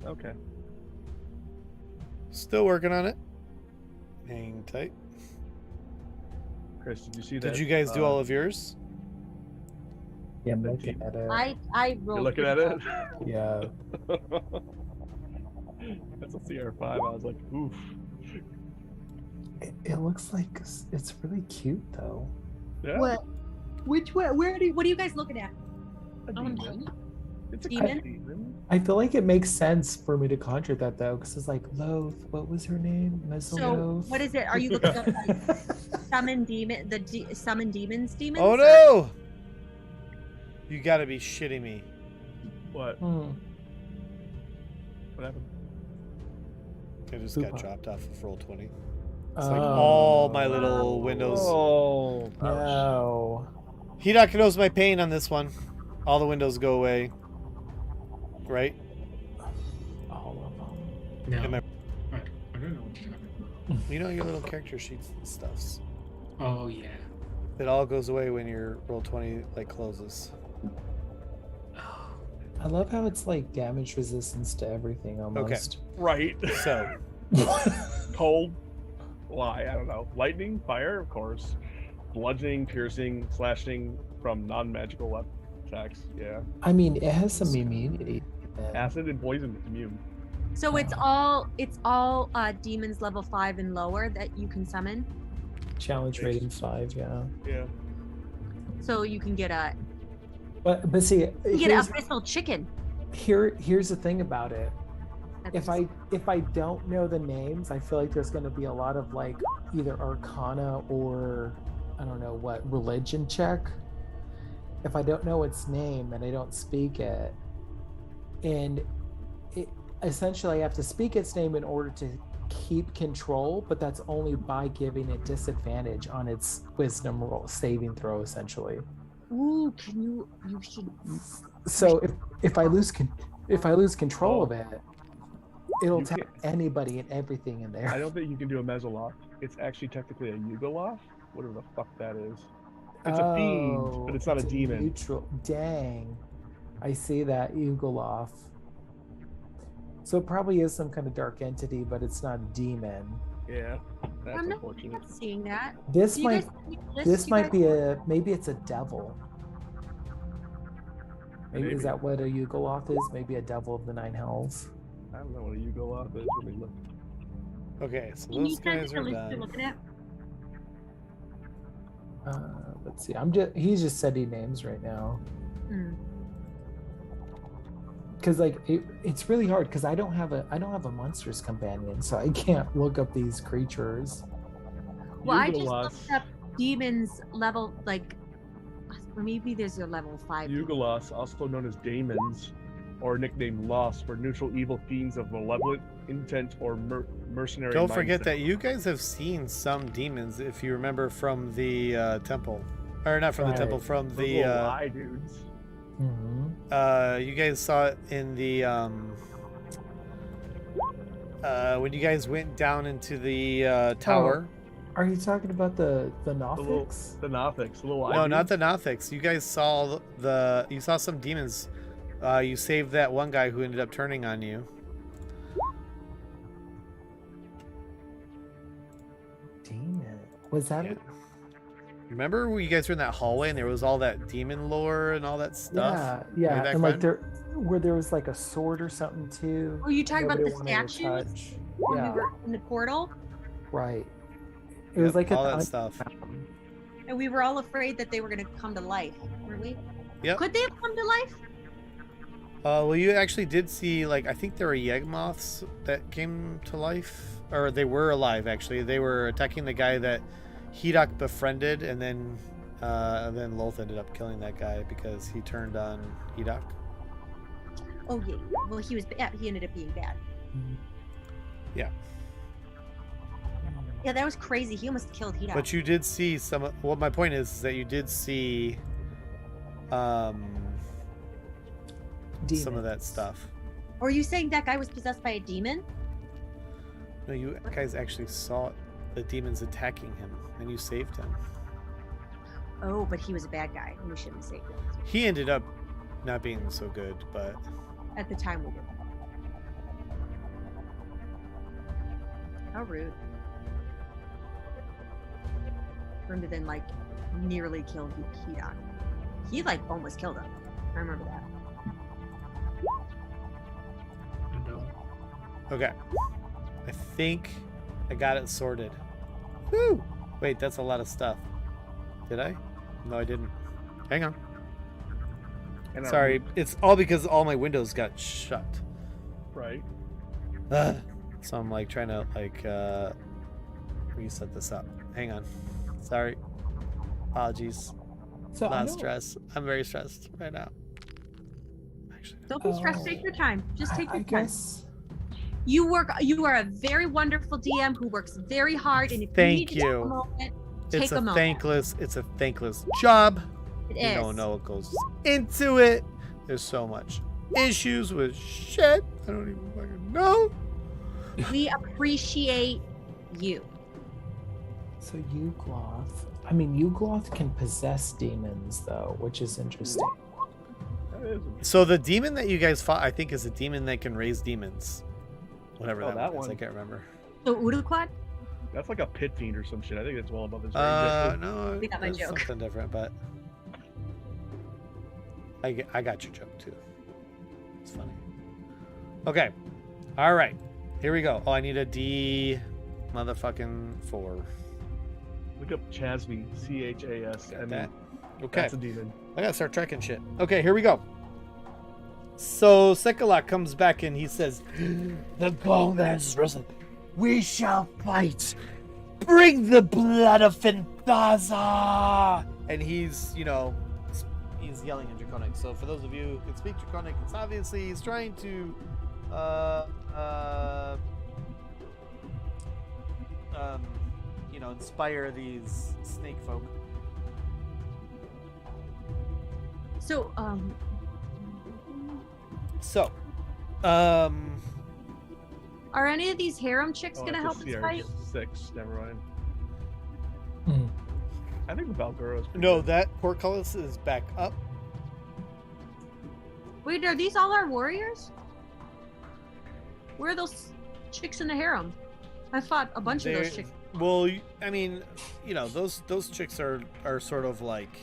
Okay. Still working on it. Hang tight. Chris, did you see that? Did you guys do all of yours? Yeah, I'm looking at it. I rolled. You're looking at it? Yeah. That's a CR5. I was like, oof. It looks like it's really cute though. Yeah. What? Which way? What are you guys looking at? A Oh, demon. It's a Demon? demon. I feel like it makes sense for me to conjure that though, because it's like Loth. What was her name? So Mezzaloth? what is it? Are you looking up like summon demon? Summon demons? Oh or- no! You gotta be shitting me. What? Hmm. What happened? I just Super. got dropped off of roll 20. It's like all my little windows. Oh, No. Hidak knows my pain on this one. All the windows go away. Right? All of them. No. Am I- I don't know what you're talking about. You know your little character sheets and stuffs. Oh, yeah. It all goes away when your Roll20 like closes. Oh. I love how it's like damage resistance to everything almost. right. So Cold. Why? I don't know. Lightning, fire, of course. Bludgeoning, piercing, slashing from non-magical attacks. Yeah. I mean, it has some immunity. Acid and poison immune. So it's all demons level 5 and lower that you can summon. Challenge rating 5, yeah. Yeah. So you can get a But see, abyssal chicken. here's the thing about it. If Abyssal. I don't know the names, I feel like there's going to be a lot of like either arcana or I don't know what religion check. If I don't know its name and I don't speak it, and it essentially I have to speak its name in order to keep control, but that's only by giving it disadvantage on its wisdom roll saving throw essentially. Ooh, you should. So if I lose control of it, it'll You tell can't- anybody and everything in there. I don't think you can do a Mezzolock. It's actually technically a Yugoloth. Whatever the fuck that is. It's a fiend, but it's not a demon. Neutral. Dang. I see that Ugoloth. So it probably is some kind of dark entity, but it's not a demon. Yeah. That's I'm unfortunate. not seeing that. This Do you might guys see the list? this You might guys- be maybe it's a devil. Maybe Maybe. is that what a Ugoloth is? Maybe a devil of the nine hells. I don't know what a Yugoloth is. Let me look. okay, so Can you those send me guys the are list you're done. looking at? Let's see. He's just sending names right now. Hmm. Because like it's really hard because I don't have a monsters companion, so I can't look up these creatures. Well, I just Yugoloths. looked up demons level like. Maybe there's a level 5. Yugolos, also known as daemons, or nicknamed Lost, were neutral evil fiends of malevolent intent or mercenary Don't forget mindset. that you guys have seen some demons, if you remember, from the temple, or not from the temple, Right. from Those the. little eye dudes. Mm-hmm. You guys saw it in the when you guys went down into the tower. Are you talking about the Nothics? The Nothics, the little eye No, dudes. not the Nothics. You guys saw you saw some demons. You saved that one guy who ended up turning on you. Demon. Was that Yeah. it? Remember when you guys were in that hallway and there was all that demon lore and all that stuff? Yeah, Way yeah. back And like when? where there was like a sword or something too. Oh, you talking about Nobody the wanted to statues? touch. When Yeah, we were in the portal, right. It was like all at that the stuff. and we were all afraid that they were going to come to life, were we? Yep. Could they have come to life? Well, you actually did see, like, I think there were Yegmoths that came to life, or they were alive. Actually, they were attacking the guy that Hidak befriended, and then Loth ended up killing that guy because he turned on Hidak. Oh yeah. Well, he was. He ended up being bad. Yeah. Yeah, that was crazy. He almost killed Hida. But you did see some. Well, my point is that you did see some of that Demons. stuff. Or are you saying that guy was possessed by a demon? No, you guys actually saw the demons attacking him, and you saved him. Oh, but he was a bad guy. We shouldn't have saved him. He ended up not being so good, but At the time, we did. How rude. For him to then like nearly kill Hida. He like almost killed him. I remember that. No. okay. I think I got it sorted. Woo! Wait, that's a lot of stuff. Did I? No, I didn't. Hang on. And Sorry, it's all because all my windows got shut. Right. Ugh. So I'm like trying to like reset this up. Hang on. Sorry. Apologies. So I Not know- stress. I'm very stressed right now. Actually, Don't be stressed. Oh. Take your time. Just take I your time. guess You are a very wonderful DM who works very hard, and if you need to take a moment, take a moment. It's a thankless job. It You is. don't know what goes into it. There's so much issues with shit. I don't even fucking know. We appreciate you. So Yugloth can possess demons though, which is interesting. So the demon that you guys fought, I think, is a demon that can raise demons. Whatever that one is, I can't remember. So Uruquad? That's like a pit fiend or some shit. I think that's well above his range. No, We got my it's joke. something different, but I got your joke too. It's funny. Okay, all right, here we go. Oh, I need a D, motherfucking 4. Look up Chasme, CHASME. That. Okay. That's a demon. I gotta start tracking shit. Okay, here we go. So Sekalak comes back and he says, "The gong has risen. We shall fight. Bring the blood of Fenthaza!" And he's yelling in Draconic. So for those of you who can speak Draconic, it's obviously he's trying to inspire these snake folk. So, are any of these harem chicks gonna help us fight? 6. Never mind. Hmm. I think the Valguro's. No, that portcullis is back up. Wait, are these all our warriors? Where are those chicks in the harem? I fought a bunch of those chicks. Well, I mean, those chicks are sort of like,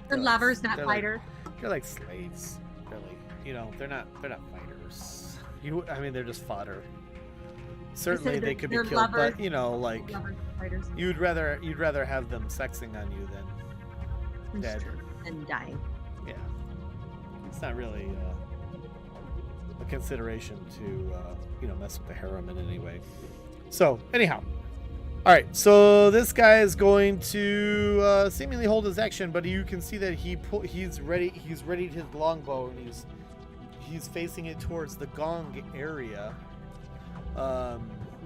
They're lovers, not fighters. They're like slaves, really. They're not fighters. They're just fodder. Certainly they could be killed, lovers, but lovers, fighters, you'd rather have them sexing on you than dead and dying. Yeah, it's not really a consideration to mess with the harem in any way. So anyhow, all right. So this guy is going to seemingly hold his action, but you can see that he's ready. He's readied his longbow and he's facing it towards the gong area.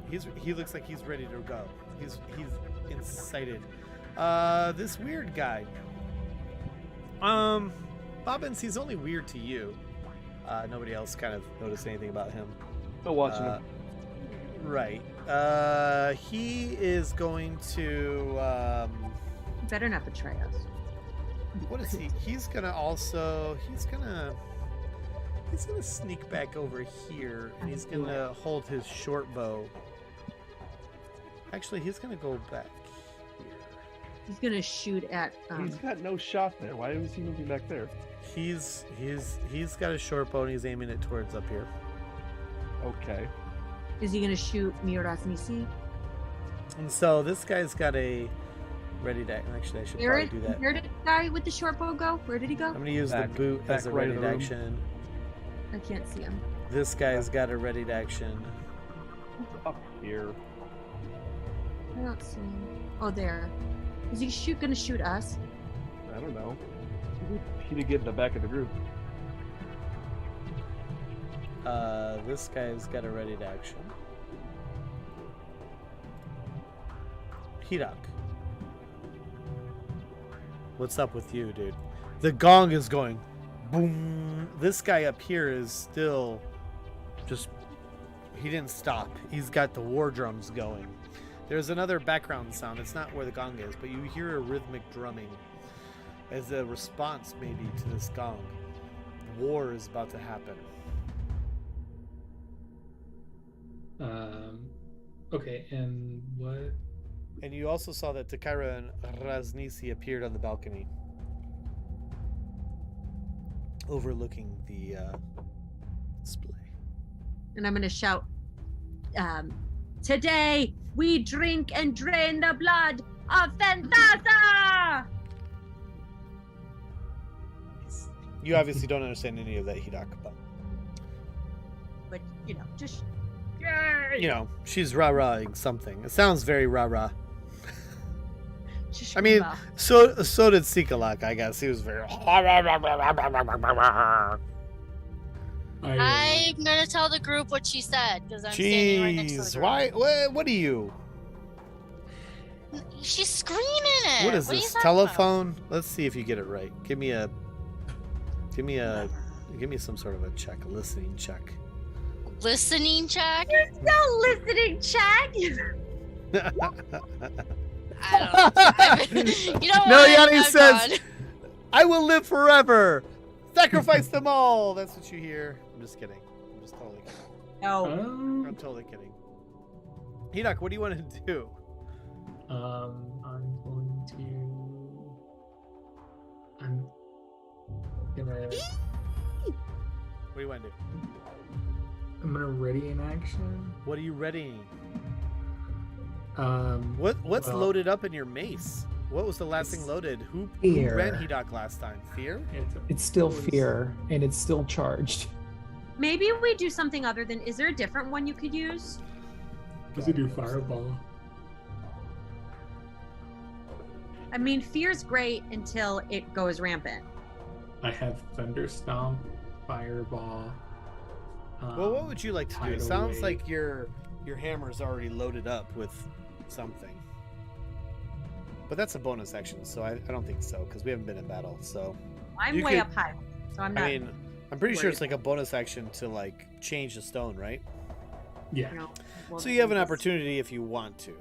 He looks like he's ready to go. He's incited. This weird guy. Bobbins, he's only weird to you. Nobody else kind of noticed anything about him. No watching him. Right. He is going to. Better not betray us. What is he? He's gonna sneak back over here, and he's gonna hold his short bow. Actually, he's gonna go back here. He's gonna shoot at. He's got no shot there. Why is he moving back there? He's got a short bow and he's aiming it towards up here. Okay. Is he gonna shoot Mirasnisi? And so this guy's got a ready to. Actually, I should probably do that. Where did the guy with the short bow go? Where did he go? I'm gonna use the boot as a ready to action. I can't see him. This guy's got a ready to action. Up here. I don't see him. Oh, there. Is he gonna shoot us? I don't know. He did get in the back of the group. This guy's got a ready to action. Hidok. What's up with you, dude? The gong is going boom. This guy up here is still just, he didn't stop. He's got the war drums going. There's another background sound. It's not where the gong is, but you hear a rhythmic drumming as a response maybe to this gong. War is about to happen. Okay, and what? And you also saw that Takara and Raznisi appeared on the balcony, overlooking the display. And I'm gonna shout, today we drink and drain the blood of Fenthaza! You obviously don't understand any of that, Hidok, But, just... she's rah-rahing something. It sounds very rah-rah. just I mean, well. so did Sikalak, I guess. He was very... I'm gonna tell the group what she said because I'm standing right next to the group. Why? What are you? She's screaming it. What is What are you this? talking Telephone? Let's see if you get it right. Give me some sort of a check, a listening check. about? Listening check? There's no listening check. I don't know. You know what? No, Yanni I'm says, done. "I will live forever. Sacrifice them all." That's what you hear. I'm just kidding. I'm just totally kidding. No. I'm totally kidding. Hedok, what do you want to do? I'm going to. I'm gonna. What do you want to do? I'm gonna ready an action. What are you readying? What's well, loaded up in your mace? What was the last thing loaded? Who Fear. ran Hedok last time? Fear? It's still fear, and it's still charged. Maybe we do something other than. Is there a different one you could use? Does it do fireball? I mean, fear's great until it goes rampant. I have thunder stomp, fireball. Well, what would you like to do? It tidal sounds wave. like your hammer's already loaded up with something. But that's a bonus action, so I don't think so, because we haven't been in battle. So I'm You way could- up high, so I'm not. I mean, I'm pretty sure worried. it's like a bonus action to like change the stone, right? Yeah. You know, well, So you have an opportunity if you want to,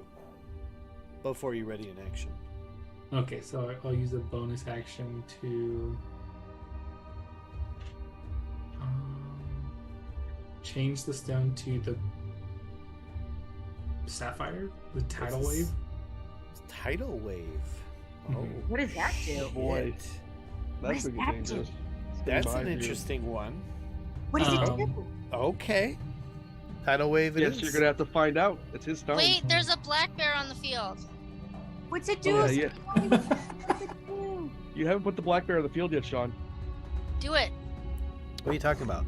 before you ready an action. Okay, so I'll use a bonus action to change the stone to the sapphire, the tidal wave. Tidal wave. Oh, Mhm. What does that do? Boy. shit. What That's does a good that thing. do? Just stand That's by an for you. interesting one. What does it Um, do? Okay. Tidal wave it Yes, is. you're gonna have to find out. It's his stone. Wait, there's a black bear on the field. What's it do? Oh, yeah, What's it do? You haven't put the black bear in the field yet, Sean. Do it. What are you talking about?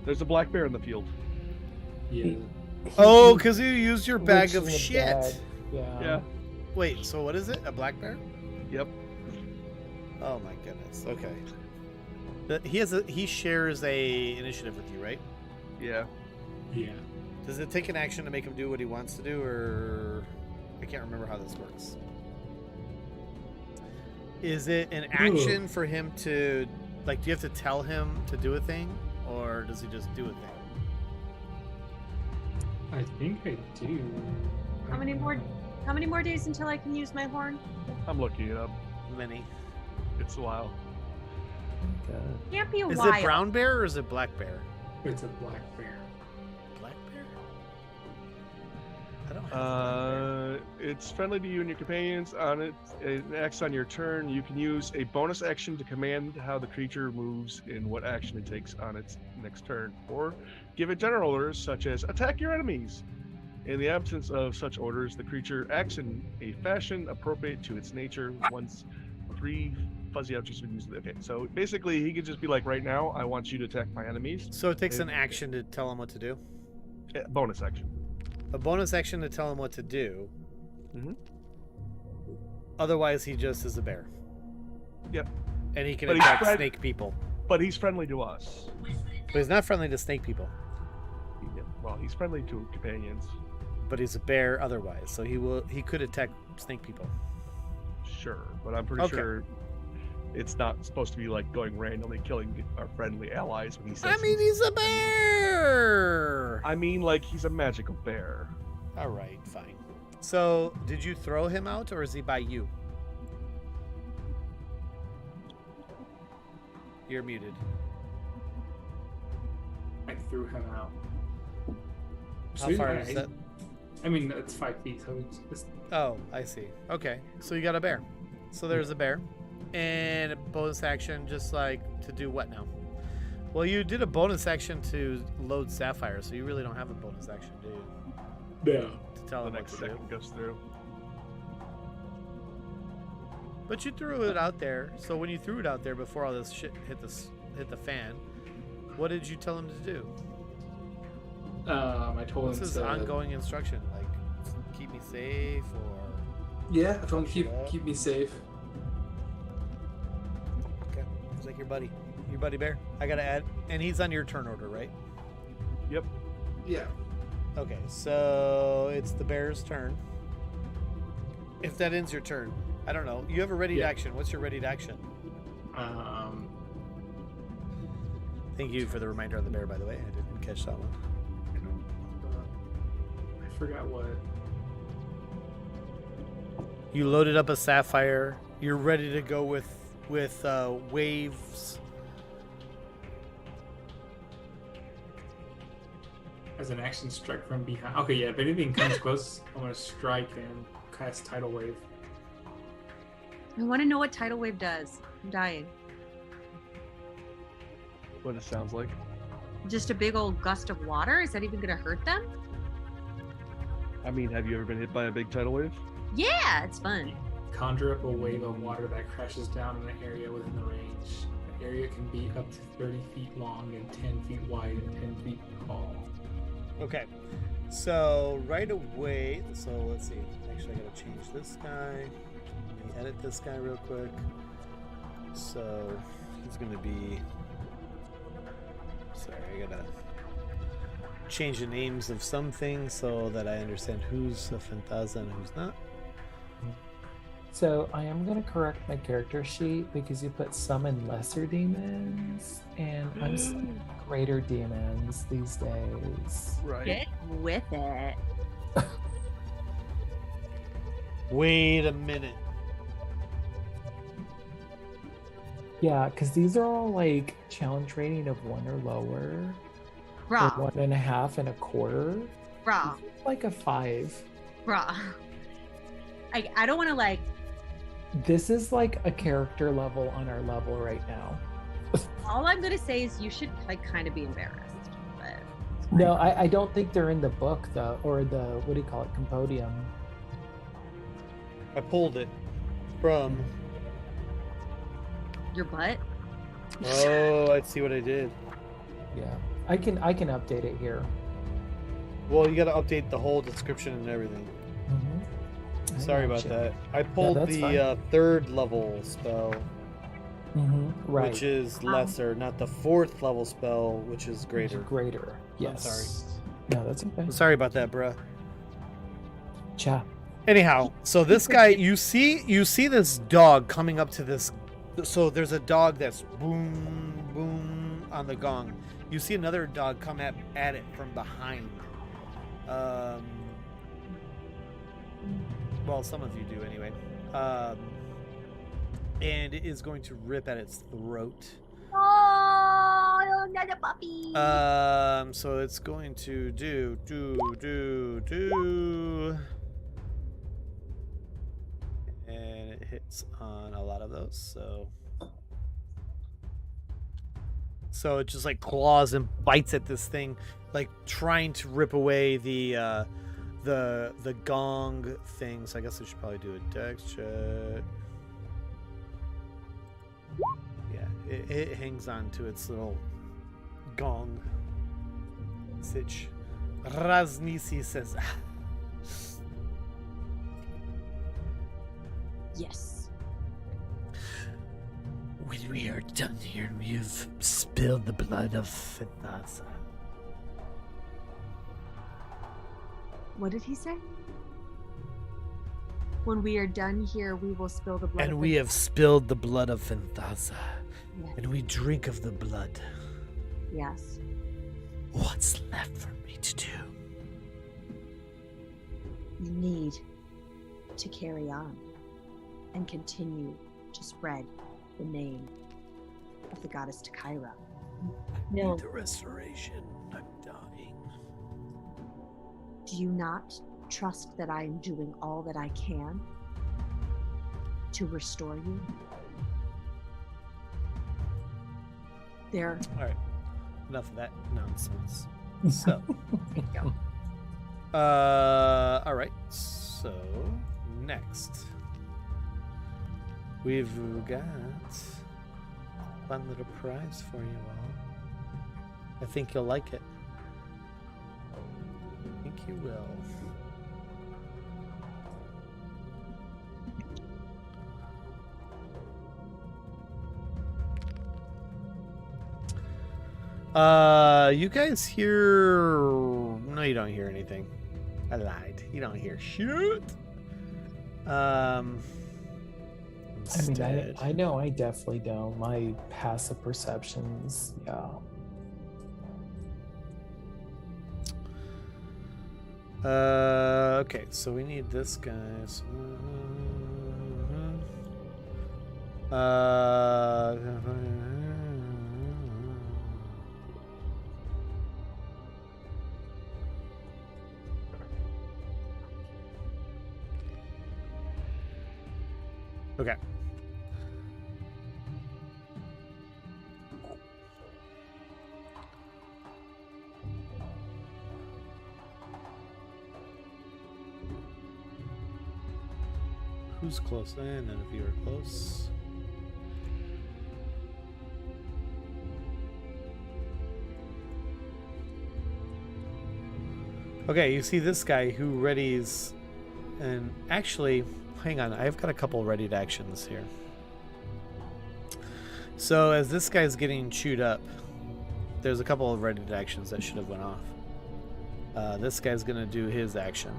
There's a black bear in the field. Yeah. Oh, because you used your bag Reached of in the shit. bag. Yeah. Yeah. Wait, so what is it? A black bear? Yep. Oh my goodness. Okay. He shares a initiative with you, right? Yeah. Yeah. Does it take an action to make him do what he wants to do, or I can't remember how this works. Is it an action for him to, like, do you have to tell him to do a thing, or does he just do a thing? I think I do. How many more days until I can use my horn? I'm looking it up. Many. It's a while. Okay. Can't be a Is while. it brown bear or is it black bear? It's a black bear. Black bear? I don't have It's friendly to you and your companions. On it acts on your turn. You can use a bonus action to command how the creature moves and what action it takes on its next turn, or give it general orders such as attack your enemies. In the absence of such orders, the creature acts in a fashion appropriate to its nature once 3 fuzzy objects have been used. Okay, so basically he could just be like, right now, I want you to attack my enemies. So it takes an action to tell him what to do? Bonus action. A bonus action to tell him what to do. Mhm. Otherwise, he just is a bear. Yep. And he can But he's attack friend- snake people. But he's friendly to us. But he's not friendly to snake people. Well, he's friendly to companions. But he's a bear otherwise, so he could attack snake people. Sure, but I'm pretty Okay. sure it's not supposed to be like going randomly killing our friendly allies when he says. I mean, he's a bear. I mean, like he's a magical bear. All right, fine. So, did you throw him out, or is he by you? You're muted. I threw him out. How So, far yeah, is that? I mean, that's 5 feet, so it's just. Oh, I see. Okay, so you got a bear. So there's a bear, and a bonus action, just like to do what now? Well, you did a bonus action to load sapphire, so you really don't have a bonus action, do you? No. To tell The him what next to do. second goes through. But you threw it out there. So when you threw it out there before all this shit hit the fan, what did you tell him to do? I told What's him his to. ongoing instruction? Like, keep me safe, or Yeah, I told him Yeah. keep me safe. okay, he's like your buddy. your buddy bear. I gotta add, and he's on your turn order, right? Yep. Yeah. Okay, so it's the bear's turn. If that ends your turn, I don't know. You have a ready to action. What's your ready to action? Thank you for the reminder on the bear, by the way. I didn't catch that one. I forgot what. You loaded up a sapphire. You're ready to go with waves. As an action, strike from behind. Okay, yeah. If anything comes close, I'm gonna strike and cast tidal wave. I want to know what tidal wave does. I'm dying. What it sounds like. Just a big old gust of water? Is that even going to hurt them? I mean, have you ever been hit by a big tidal wave? Yeah, it's fun. Conjure up a wave of water that crashes down in an area within the range. The area can be up to 30 feet long and 10 feet wide and 10 feet tall. Okay, so right away, so let's see. Actually, I gotta change this guy. Let me edit this guy real quick. So he's gonna be. Sorry, I gotta change the names of some things so that I understand who's a Fantaza and who's not. So I am going to correct my character sheet because you put summon lesser demons, and I'm summoning greater demons these days. Right. Get with it. Wait a minute. Yeah, because these are all like challenge rating of 1 or lower. Raw. Or 1.5 and a quarter. Raw. Like a 5. Raw. I don't want to like. This is like a character level on our level right now. All I'm gonna say is you should like kind of be embarrassed. But it's fine. No, I don't think they're in the book though, or the what do you call it, Compodium. I pulled it from. Your butt. Oh, I see what I did. Yeah, I can update it here. Well, you got to update the whole description and everything. Mm-hmm. Sorry about that. I pulled the 3rd level spell, Right. which is lesser, not the 4th level spell, which is greater. Greater. Yes. I'm sorry. No, that's okay. Sorry about that, bruh. Cha. Anyhow, so this guy, you see this dog coming up to this. So there's a dog that's boom, boom on the gong. You see another dog come at it from behind. Well, some of you do anyway. And it is going to rip at its throat. Oh, another puppy. So it's going to do. And it hits on a lot of those, so it just like claws and bites at this thing, like trying to rip away the gong thing. So I guess I should probably do a dex check. Yeah, it hangs on to its little gong. Sitch. Raznisi says, Yes. when we are done here, we have spilled the blood of Fantaza. What did he say? When we are done here, we will spill the blood. And we have spilled the blood of Fantaza. Yes. And we drink of the blood. Yes. What's left for me to do? You need to carry on and continue to spread the name of the goddess Takaira. I need the restoration. I'm dying. Do you not trust that I am doing all that I can to restore you? There. All right. Enough of that nonsense. So. All right. So, next. We've got a fun little prize for you all. I think you'll like it. I think you will. You guys hear? No, you don't hear anything. I lied. You don't hear shit. I know I definitely don't. My passive perceptions, yeah. Okay, so we need this guy's. Okay. Who's close? None of you are close. Okay, you see this guy who readies, and actually, hang on, I've got a couple readied actions here. So as this guy's getting chewed up, there's a couple of readied actions that should have went off. This guy's gonna do his action.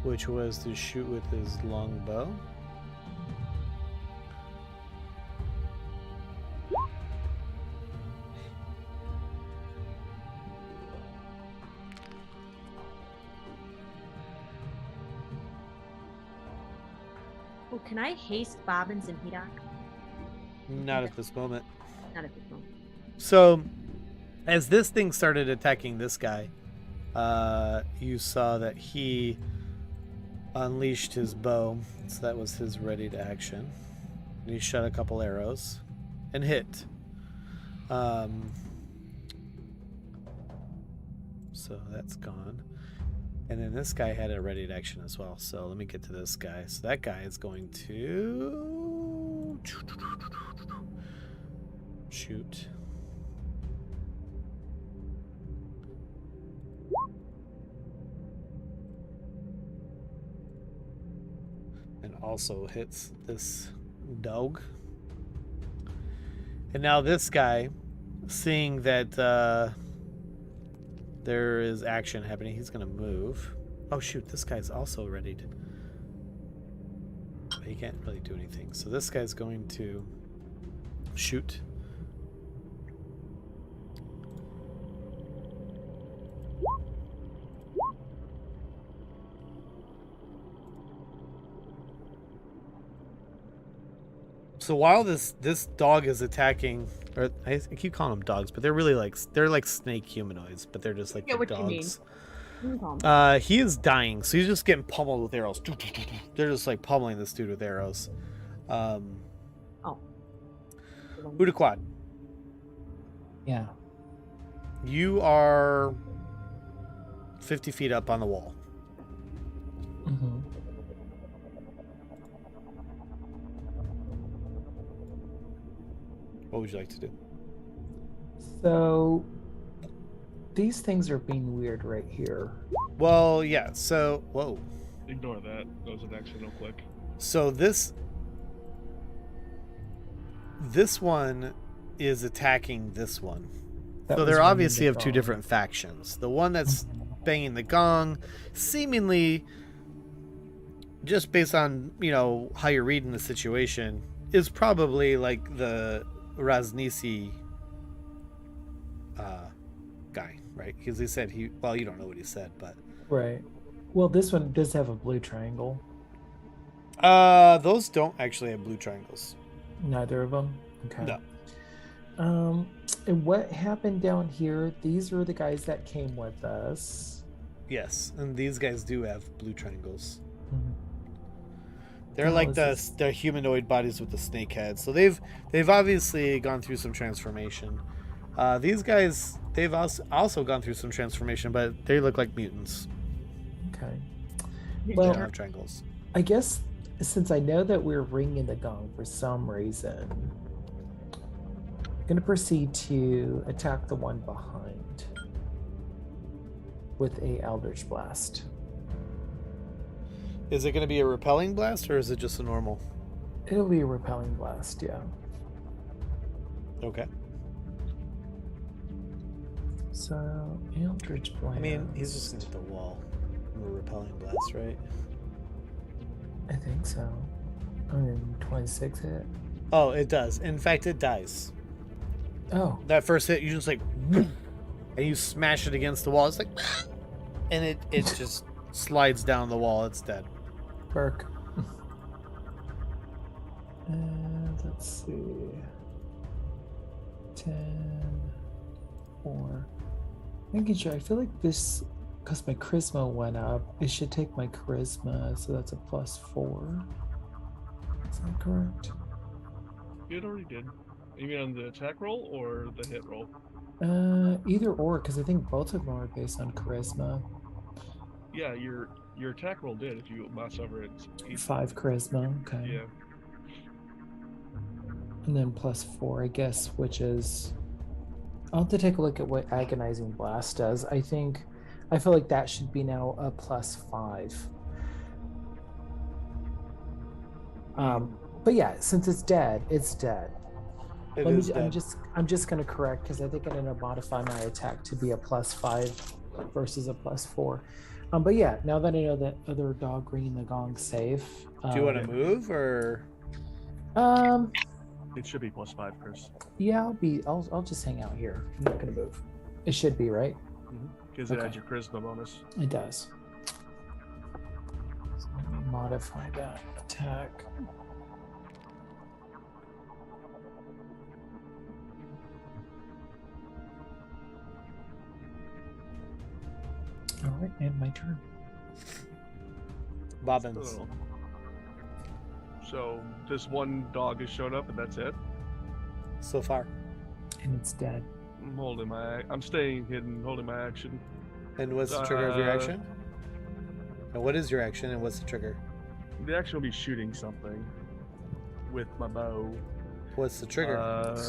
Which was to shoot with his long bow. Oh, can I haste Bobbins and Hedok? Not at this moment. Not at this moment. So, as this thing started attacking this guy, you saw that he unleashed his bow, so that was his ready to action. And he shot a couple arrows and hit. So that's gone. And then this guy had a ready to action as well. So let me get to this guy. So that guy is going to shoot. And also hits this dog. And now this guy, seeing that there is action happening, he's going to move. Oh shoot, this guy's also readied. But he can't really do anything. So this guy's going to shoot. So while this dog is attacking, or I keep calling them dogs, but they're really like snake humanoids, but they're just like the dogs. He is dying, so he's just getting pummeled with arrows. They're just like pummeling this dude with arrows. Udaquad. Yeah. You are 50 feet up on the wall. Mm-hmm. What would you like to do? So these things are being weird right here. Well, yeah. So, whoa. Ignore that. That was an accidental click. So this one is attacking this one. So they're obviously of two different factions. The one that's banging the gong, seemingly, just based on, how you're reading the situation, is probably like the Raznisi guy, right? Because he said you don't know what he said, but right. Well, this one does have a blue triangle. Those don't actually have blue triangles. Neither of them. Okay. No. And what happened down here? These were the guys that came with us. Yes, and these guys do have blue triangles. Mm-hmm. They're like the humanoid bodies with the snake heads. So they've obviously gone through some transformation. These guys, they've also gone through some transformation, but they look like mutants. Okay. They Well, don't have triangles. I guess since I know that we're ringing the gong for some reason, I'm going to proceed to attack the one behind with a Eldritch Blast. Is it going to be a repelling blast or is it just a normal? It'll be a repelling blast, yeah. Okay. So, Eldritch Blast. I mean, he's just going to hit the wall. A repelling blast, right? I think so. 126 hit. Oh, it does. In fact, it dies. Oh. That first hit, you just like, and you smash it against the wall. It's like, and it just slides down the wall. It's dead. Burke. And let's see. 10, 4. Making sure. I feel like this, because my charisma went up, it should take my charisma, so that's a +4. Is that correct? It already did. You mean on the attack roll or the hit roll? Either or, because I think both of them are based on charisma. Yeah, your attack roll did if you mouse over it. 5 charisma, okay. Yeah. And then +4, I guess, which is... I'll have to take a look at what Agonizing Blast does. I feel like that should be now a +5. But yeah, since it's dead, it's dead. I'm just gonna correct because I think I'm gonna modify my attack to be a +5 versus a +4. But yeah, now that I know that other dog ringing the gong's safe. Do you want to move or? It should be +5, Chris. Yeah, I'll just hang out here. I'm not gonna move. It should be, right? Because it adds your charisma bonus. It does. So let me modify that attack. All right, and my turn. Bobbins. So this one dog has shown up and that's it? So far. And it's dead. I'm staying hidden, holding my action. And what's the trigger of your action? And what is your action and what's the trigger? The action will be shooting something with my bow. What's the trigger?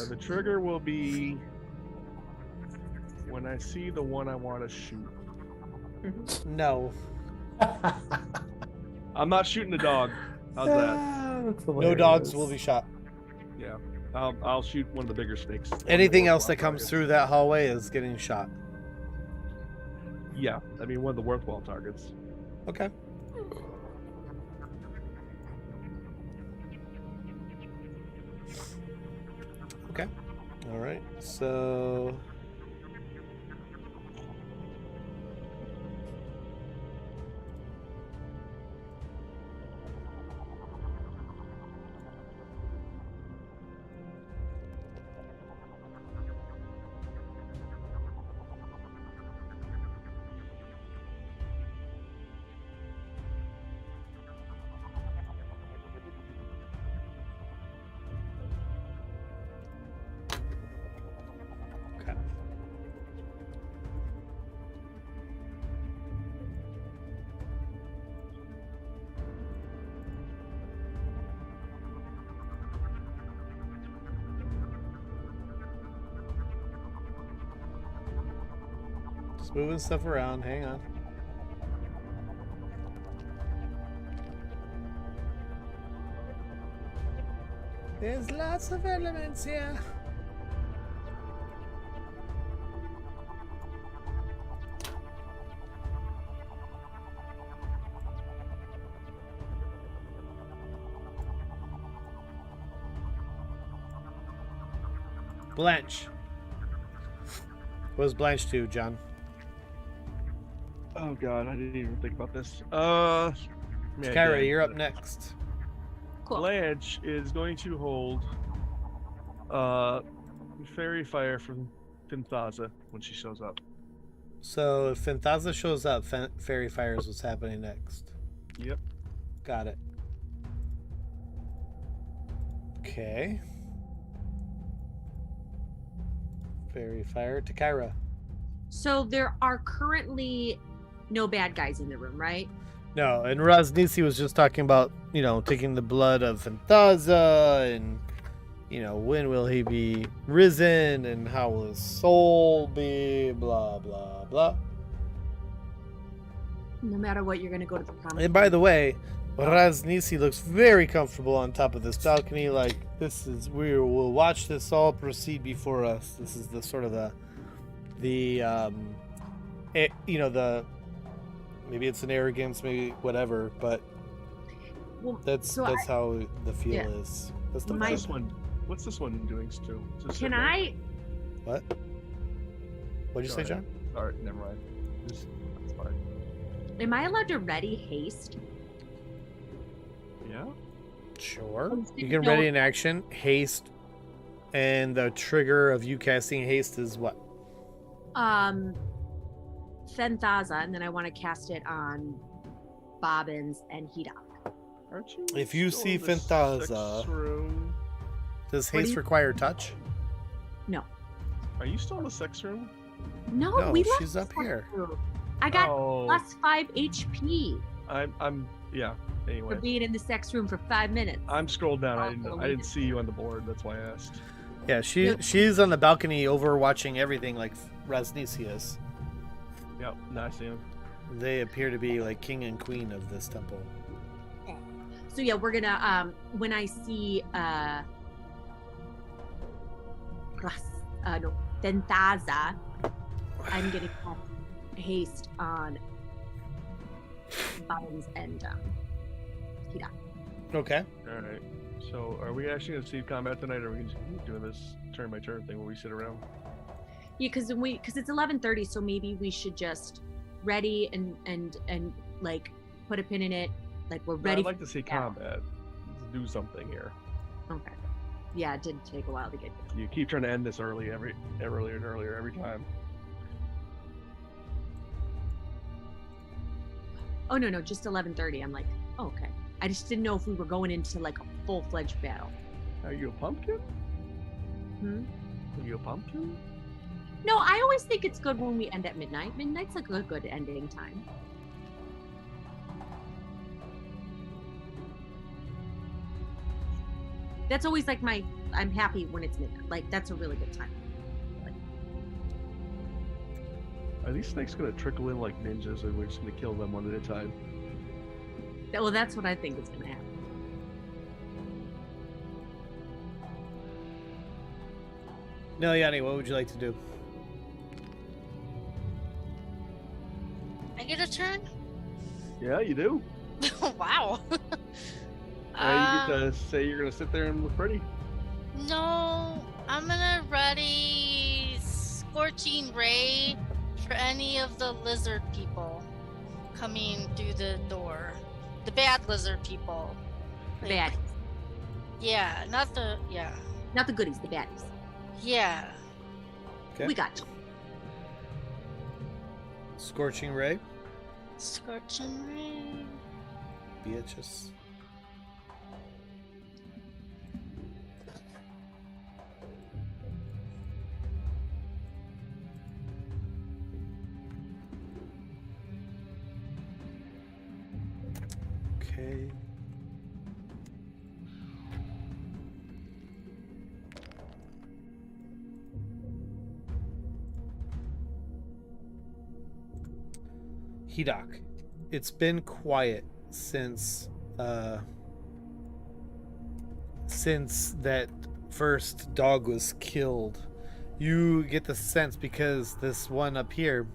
The trigger will be when I see the one I want to shoot. No. I'm not shooting the dog. How's that? No dogs will be shot. Yeah. I'll shoot one of the bigger snakes. Anything else that comes through that hallway is getting shot. Yeah. I mean, one of the worthwhile targets. Okay. Okay. All right. So... moving stuff around. Hang on. There's lots of elements here. Blanche. What does Blanche do, John? Oh god, I didn't even think about this. Kyra, you're up next. Cool. Blanche is going to hold Fairy Fire from Finthaza when she shows up. So if Finthaza shows up, Fairy Fire is what's happening next. Yep. Got it. Okay. Fairy Fire to Kyra. So there are currently no bad guys in the room, right? No, and Raznisi was just talking about, taking the blood of Finthaza and, when will he be risen and how will his soul be, blah, blah, blah. No matter what, you're gonna go to the promised. And by the way, Raznisi looks very comfortable on top of this balcony. Like we will watch this all proceed before us. This is the sort of maybe it's an arrogance, maybe whatever, but that's how the feel is. That's the What's this one doing still? Can I? What? What'd you say, John? All right, never mind. That's fine. Am I allowed to ready haste? Yeah. Sure. You can ready an action, haste, and the trigger of you casting haste is what? Fenthaza, and then I want to cast it on Bobbins and Hedok. Aren't you? If you see Fenthaza, does haste require touch? No. Are you still in the sex room? No, she's up here. Room. I got plus 5 HP. Yeah. Anyway. For being in the sex room for 5 minutes. I'm scrolled down. I didn't see you on the board. That's why I asked. Yeah, she's on the balcony overwatching everything like Raznisi is. Yep, now I see him. They appear to be like king and queen of this temple. So yeah, we're gonna when I see Fenthaza, I'm gonna cast haste on Bobbins and Hedok. Okay. All right. So, are we actually gonna see combat tonight, or are we just doing this turn by turn thing where we sit around? Yeah, because it's 11:30, so maybe we should just ready and like put a pin in it, like we're ready. I'd like to see combat. Let's do something here. Okay. Yeah, it did take a while to get here. You keep trying to end this earlier and earlier every time. Oh no, just 11:30. I'm like, oh, okay. I just didn't know if we were going into like a full-fledged battle. Are you a pumpkin? Hmm? Are you a pumpkin? No, I always think it's good when we end at midnight. Midnight's a good ending time. That's always like I'm happy when it's midnight. Like, that's a really good time. Are these snakes gonna trickle in like ninjas, or we're just gonna kill them one at a time? Well, that's what I think is gonna happen. Yanni, what would you like to do? I get a turn? Yeah, you do. Wow. You get to say you're gonna sit there and look pretty. No, I'm gonna ready Scorching Ray for any of the lizard people coming through the door. The bad lizard people. The baddies. Yeah, not the goodies, the baddies. Yeah. Okay. We got you. Scorching Ray. Scorching Ray. Bitches. Okay. Hedok, it's been quiet since that first dog was killed. You get the sense because this one up here,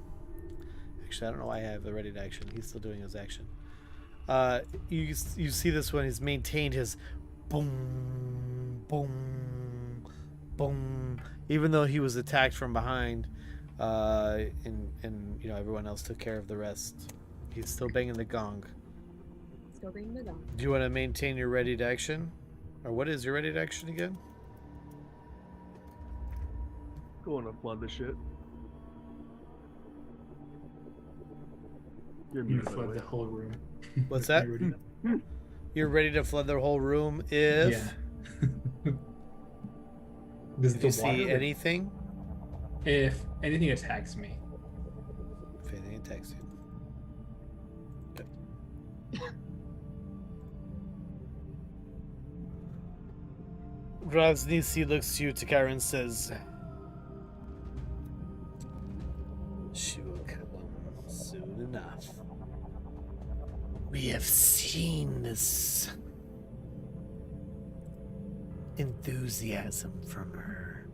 actually I don't know why I have the ready to action. He's still doing his action. You see this one, he's maintained his boom, boom, boom, even though he was attacked from behind, and everyone else took care of the rest. He's still banging the gong. Still banging the gong. Do you want to maintain your ready to action? Or what is your ready to action again? Going to flood the shit. You're You muted, by the flood way. the whole room. What's that? You're ready to flood the whole room if... Yeah. Does if the you see water- anything? If anything attacks me. If anything attacks you. Okay. Raznisi looks to you, Takara, and says, "She will come soon enough." We have seen this enthusiasm from her.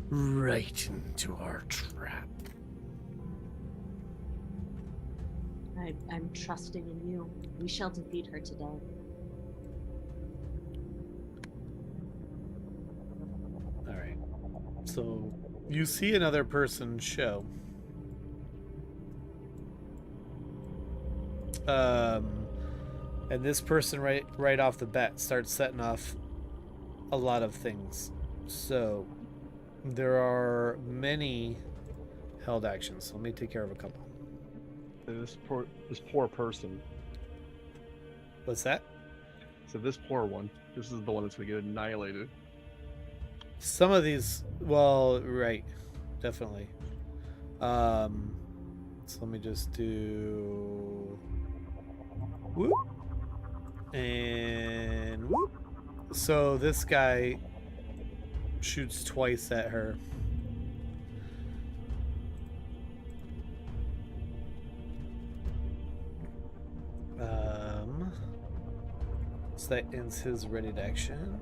Right into our trap. I'm trusting in you. We shall defeat her today. All right. So you see another person show. And this person right off the bat starts setting off a lot of things. So there are many held actions. Let me take care of a couple. This poor person. What's that? So this poor one. This is the one that's gonna get annihilated. Some of these, well, right, definitely. So let me just do whoop and whoop. So this guy shoots twice at her. So that ends his ready to action.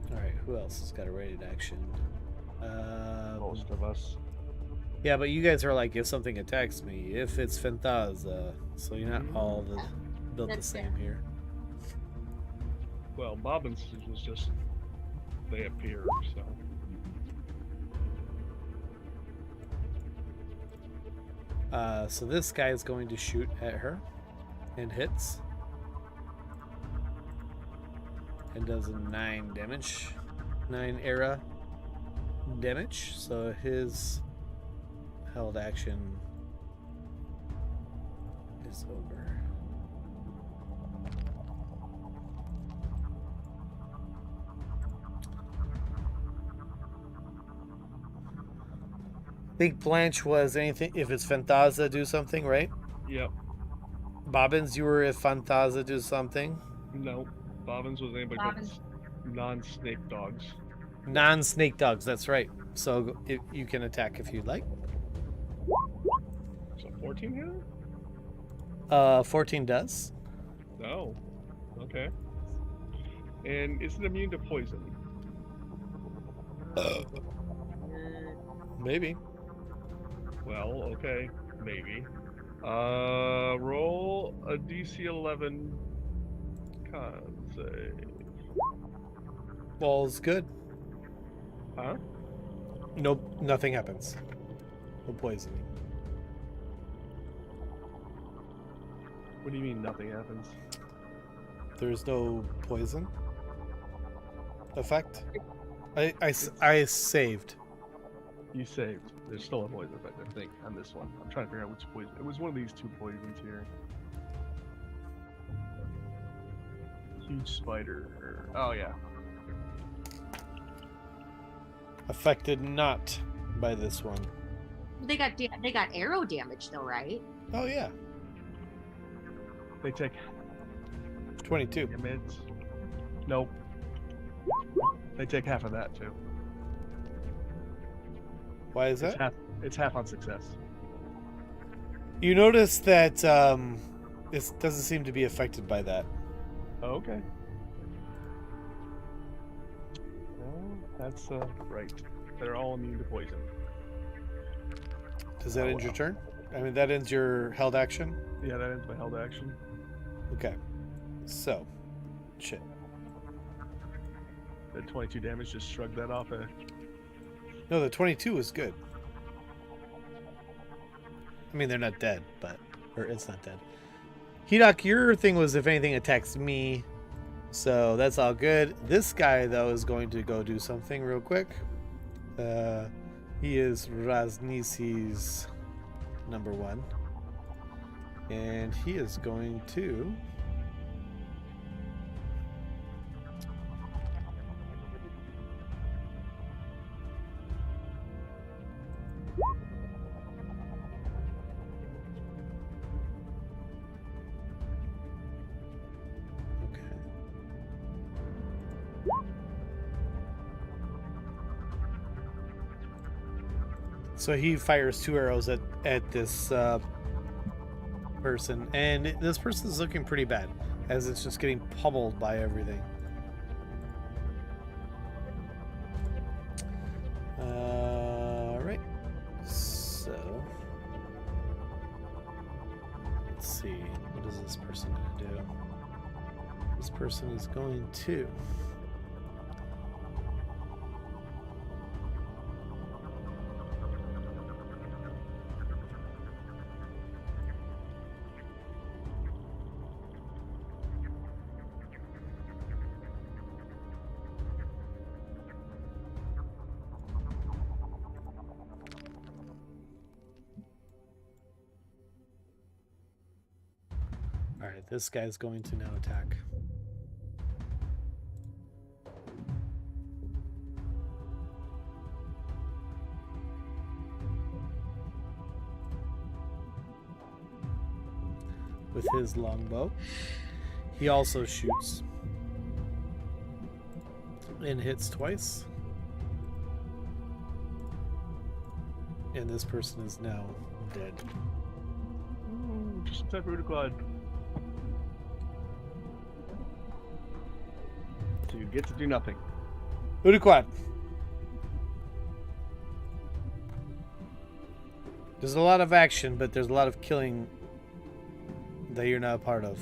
Alright, who else has got a ready to action? Most of us. Yeah, but you guys are like, if something attacks me, if it's Fantaza, so you're not all built the same here. Well, Bobbins was just they appear, so. So this guy is going to shoot at her and hits. And does 9 damage. 9 era damage. So his held action is over. I think Blanche was anything if it's Fantaza do something, right? Yep. Bobbins, you were if Fantaza do something? No. Bobbins was anybody but non-snake dogs. Non-snake dogs, that's right. So you can attack if you'd like. So 14 here? 14 does. Oh. Okay. And is it immune to poison? Maybe. Well, okay. Maybe. Roll a DC 11 con save. Ball's good. Huh? Nope, nothing happens. No poisoning. What do you mean nothing happens? There's no poison effect. I saved. You saved. There's still a poison effect, I think, on this one. I'm trying to figure out which poison. It was one of these two poisons here. Huge spider. Oh, yeah. Affected not by this one. They got arrow damage though, right? Oh yeah. They take 22. damage. Nope. They take half of that too. Why is that? It's half on success. You notice that this doesn't seem to be affected by that. Oh, okay. Well, that's right. They're all immune to poison. Does that end your turn? I mean, that ends your held action? Yeah, that ends my held action. Okay. So, shit. That 22 damage just shrugged that off. No, the 22 was good. I mean, they're not dead, but... Or it's not dead. Hedok, your thing was if anything attacks me. So, that's all good. This guy, though, is going to go do something real quick. He is Raznisi's number 1. And he is going to... Okay. 5 So he fires 2 arrows at this person, and this person is looking pretty bad as it's just getting pummeled by everything. All right. So let's see. What is this person going to do? This person is going to. Alright, this guy's going to now attack. With his longbow. He also shoots. And hits twice. And this person is now dead. Just type of Glide. So you get to do nothing. Uduquad. There's a lot of action, but there's a lot of killing that you're not a part of.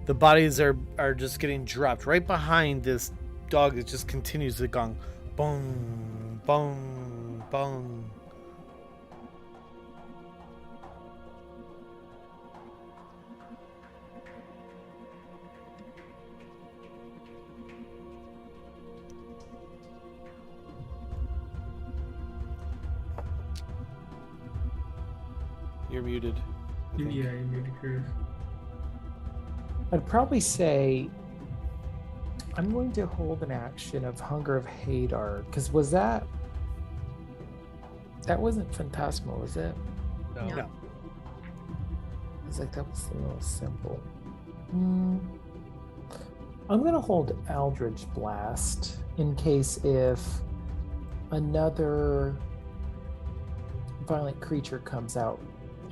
The bodies are just getting dropped right behind this dog that just continues to gong. Boom, boom, boom. You're muted. I think. Yeah, you're muted, Chris. I'd probably say I'm going to hold an action of Hunger of Hadar, because that wasn't Phantasmal, was it? No. No. I was like, that was a little simple. I'm going to hold Eldritch Blast in case if another violent creature comes out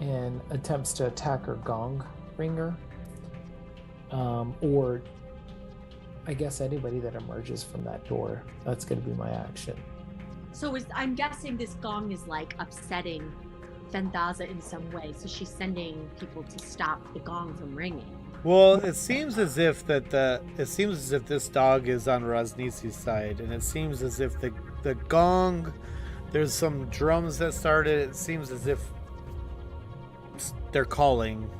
and attempts to attack our gong ringer. Or I guess anybody that emerges from that door. That's going to be my action. So I'm guessing this gong is like upsetting Fenthaza in some way. So she's sending people to stop the gong from ringing. Well, it seems as if this dog is on Rosnisi's side, and it seems as if the gong, there's some drums that started. It seems as if they're calling.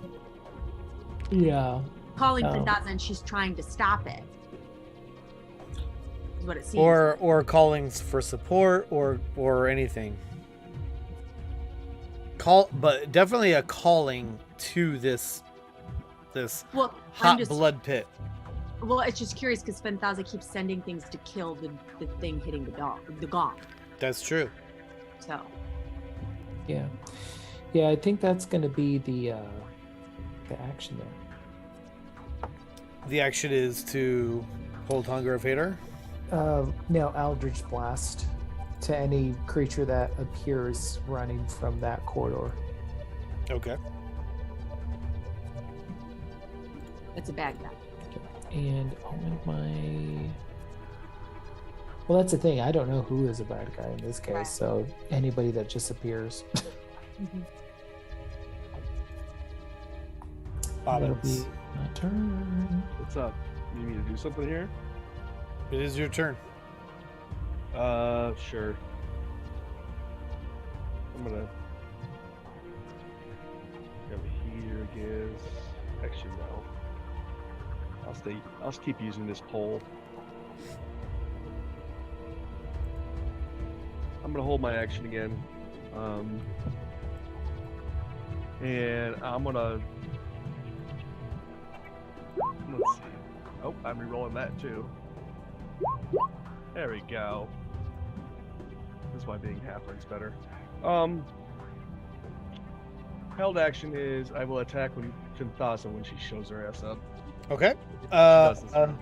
Yeah. Calling Fenthaza, and she's trying to stop it. Is what it seems. Or calling for support or anything. But definitely a calling to this hot blood pit. Well, it's just curious because Fenthaza keeps sending things to kill the thing hitting the gong. That's true. So. Yeah. Yeah, I think that's going to be the action there. The action is to hold Hunger of Hadar? No, Eldritch Blast to any creature that appears running from that corridor. Okay. It's a bad guy. And on my... Well, that's the thing. I don't know who is a bad guy in this case, Right. so anybody that just appears. Mm-hmm. That'll be my turn. What's up? You need to do something here? It is your turn. Sure. I'm gonna grab a heater, I guess. Actually, no. I'll keep using this pole. I'm gonna hold my action again. And I'm gonna. Let's see. Oh, I'm re-rolling that too. There we go. This is why being halfling's better. Held action is I will attack when Fenthaza when she shows her ass up. Okay. She does this round.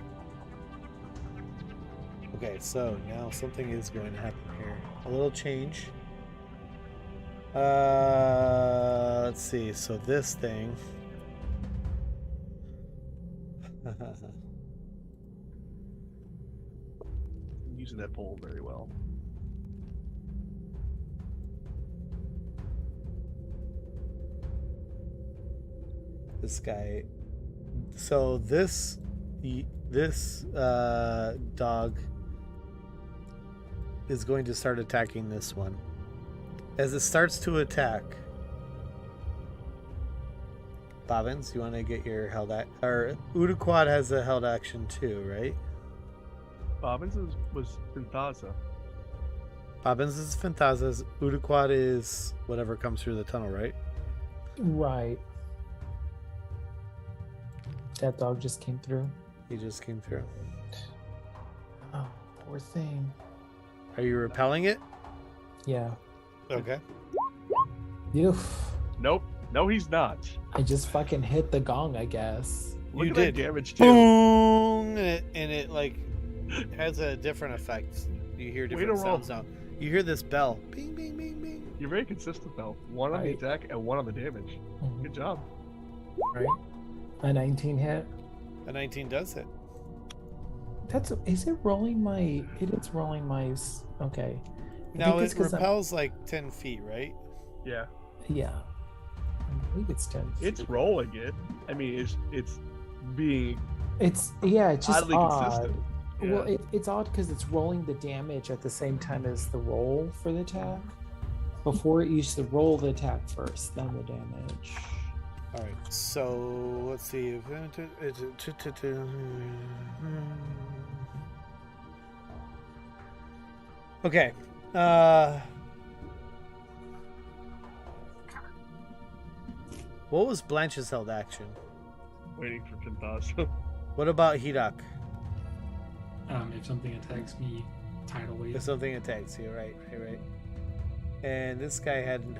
Okay, so now something is going to happen here. A little change. Let's see. So this thing. Using that pole very well. This guy. So this dog is going to start attacking this one. As it starts to attack, Bobbins, you want to get your held act? Or Uduquad has a held action too, right? Bobbins was Finthaza. Bobbins is Finthaza's. Uduquad is whatever comes through the tunnel, right? Right. That dog just came through. He just came through. Oh, poor thing. Are you repelling it? Yeah. Okay. Oof. Nope. No, he's not. I just fucking hit the gong, I guess. Look You at did. that damage too. Boom! And it like has a different effect. You hear different to roll. sounds now. You hear this bell. Bing, bing, bing, bing. You're very consistent though. One on the Right. attack and one on the damage. Mhm. Good job. Right. A 19 hit. A 19 does hit. Is it rolling my? It is rolling my. Okay. I Now think it's it 'cause I'm- repels like 10 feet, right? Yeah. Yeah. I believe it's 10. It's rolling it. I mean, it's being It's just oddly odd. consistent. Yeah. Well, it's odd because it's rolling the damage at the same time as the roll for the attack. Before it used to roll the attack first, then the damage. All right. So let's see. Okay. What was Blanche's held action? Waiting for Finthaza. What about Hidak? If something attacks me, tidal wave. If something attacks you, right. And this guy hadn't.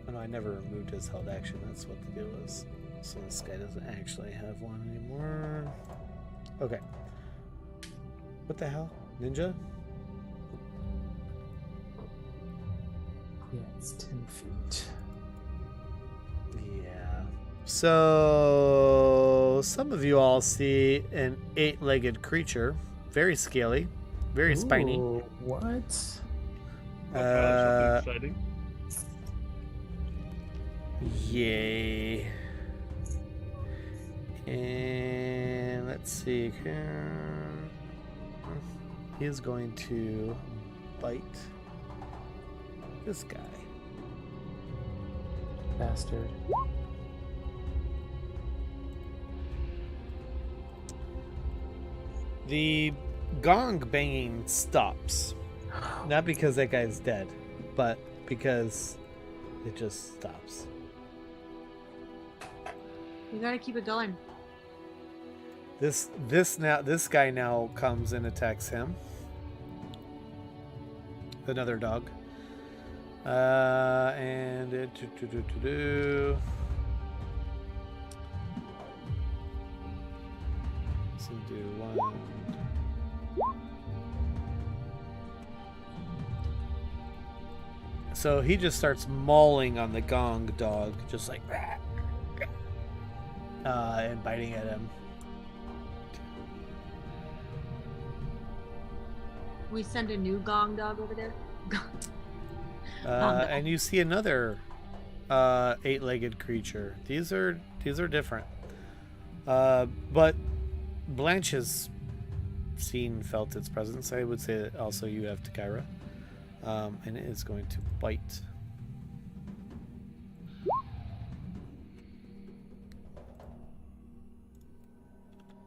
Oh no, I never removed his held action. That's what the deal was. So this guy doesn't actually have one anymore. Okay. What the hell? Ninja? Yeah, it's 10 feet. Yeah. So some of you all see an 8-legged creature, very scaly, very spiny. Ooh, what? Something exciting. Yay. And let's see here. He is going to bite this guy. Bastard. The gong banging stops. Not because that guy's dead, but because it just stops. You gotta keep it going. This guy now comes and attacks him. Another dog. And let's do one. So he just starts mauling on the gong dog, just like and biting at him. We send a new gong dog over there. And you see another 8-legged creature. These are different. But Blanche has felt its presence. I would say that also you have Takira. And it is going to bite.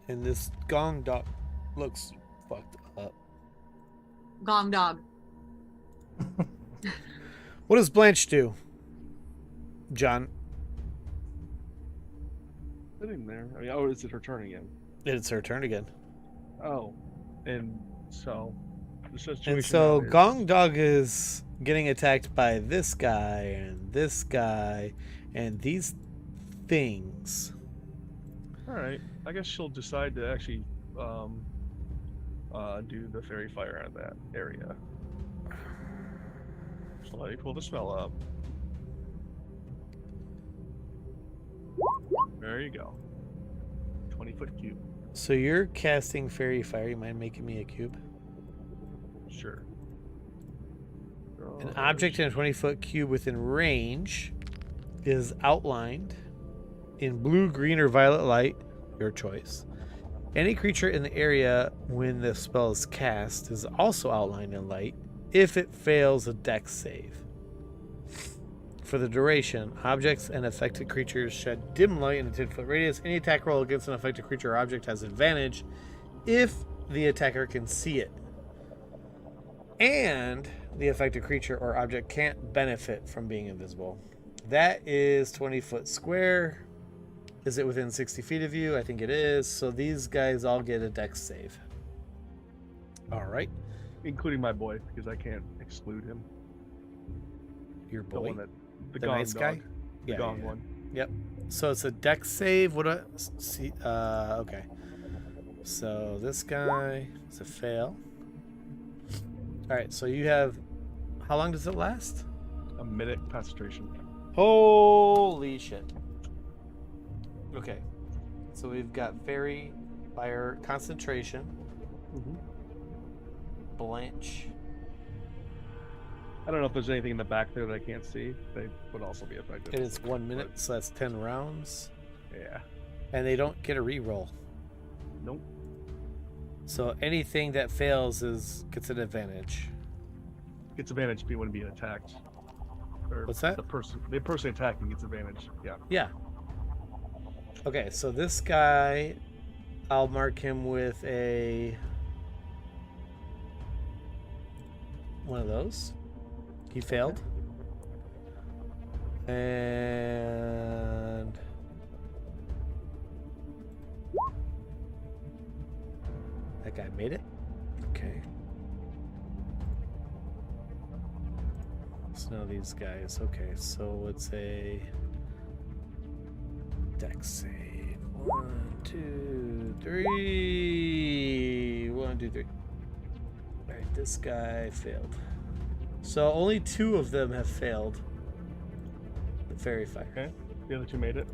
And this gong dog looks fucked up. Gong dog. What does Blanche do? John? Sitting there. I mean, oh, is it her turn again? It's her turn again. Oh, and so the situation. And so now is- Gong Dog is getting attacked by this guy and these things. All right. I guess she'll decide to actually do the fairy fire on that area. So let me pull the spell up. There you go. 20-foot cube. So you're casting Fairy Fire. You mind making me a cube? Sure. An object in a 20-foot cube within range is outlined in blue, green, or violet light, your choice. Any creature in the area when the spell is cast is also outlined in light if it fails a dex save. For the duration, objects and affected creatures shed dim light in a 10-foot radius. Any attack roll against an affected creature or object has advantage if the attacker can see it. And the affected creature or object can't benefit from being invisible. That is 20-foot square. Is it within 60 feet of you? I think it is. So these guys all get a dex save. All right. Including my boy, because I can't exclude him. Your The boy? one that the The gong nice dog. guy? The Yeah, gong yeah. one. Yep. So it's a dex save. What do I see? Okay. So this guy is a fail. All right. So you have. How long does it last? A minute concentration. Holy shit. Okay. So we've got Fairy Fire Concentration. Blanche. I don't know if there's anything in the back there that I can't see. They would also be effective. And it's 1 minute, so that's 10 rounds. Yeah. And they don't get a reroll. Nope. So anything that fails gets an advantage. Gets advantage when being attacked. Or What's that? The person attacking gets advantage. Yeah. Yeah. Okay, so this guy, I'll mark him with one of those. He failed. And that guy made it. Okay. So now these guys. Okay, so it's a dex save. 1, 2, 3. 1, 2, 3. Alright, this guy failed. So only 2 of them have failed the Fairy Fire. Okay. The other 2 made it.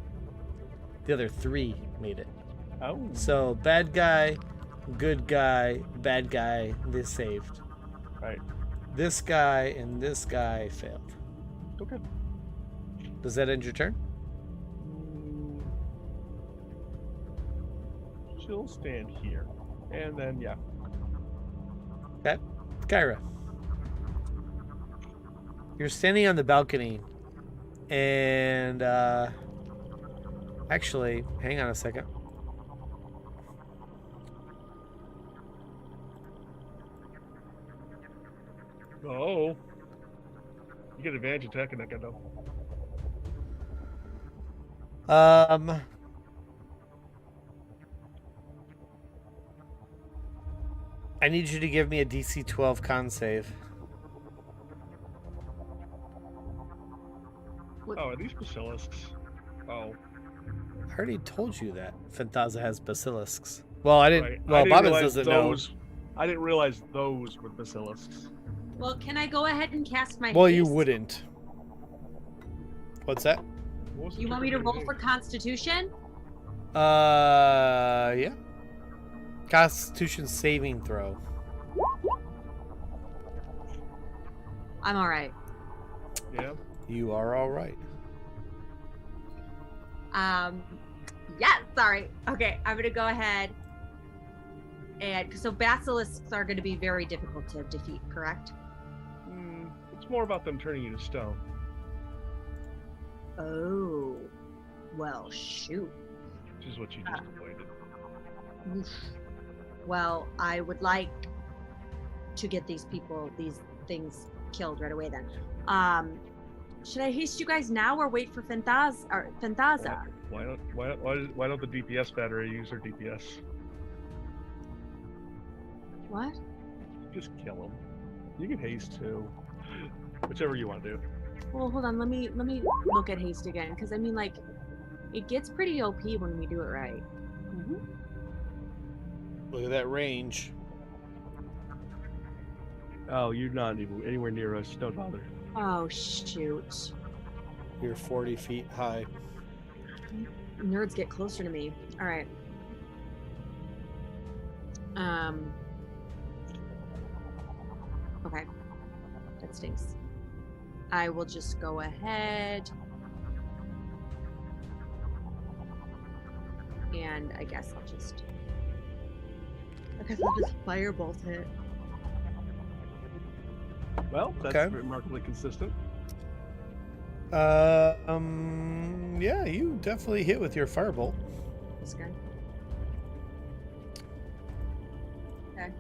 The other 3 made it. Oh. So bad guy, good guy, bad guy, they saved. Right. This guy and this guy failed. Okay. Does that end your turn? She'll stand here. And then, yeah. Okay. Kyra. You're standing on the balcony and actually, hang on a second. Oh. You get advantage attacking that guy though. I need you to give me a DC 12 con save. Oh, are these basilisks? Oh. I already told you that Phantaza has basilisks. Well, I didn't. Right. Well, I didn't Bobbins realize doesn't know. I didn't realize those were basilisks. Well, can I go ahead and cast my Well, you haste? wouldn't. What's that? What was the You want me to trick roll grenade? for Constitution? Yeah. Constitution saving throw. I'm all right. Yeah. You are all right. Yeah, sorry. Okay, I'm gonna go ahead and so basilisks are gonna be very difficult to defeat, correct? It's more about them turning you to stone. Oh, well, shoot. Which is what you just avoided. Oof. Well, I would like to get these things killed right away then. Should I haste you guys now or wait for Phantaza? Why don't the DPS battery use her DPS? What? Just kill him. You can haste too. Whichever you want to do. Well, hold on. Let me look at haste again, because I mean, like, it gets pretty OP when we do it right. Look at that range. Oh, you're not even anywhere near us. Don't bother. Oh shoot! You're 40 feet high. Nerds get closer to me. All right. Okay. That stinks. I will just go ahead. And I guess I'll just firebolt it. Well, that's Okay. remarkably consistent. Yeah, you definitely hit with your firebolt. This guy. Okay.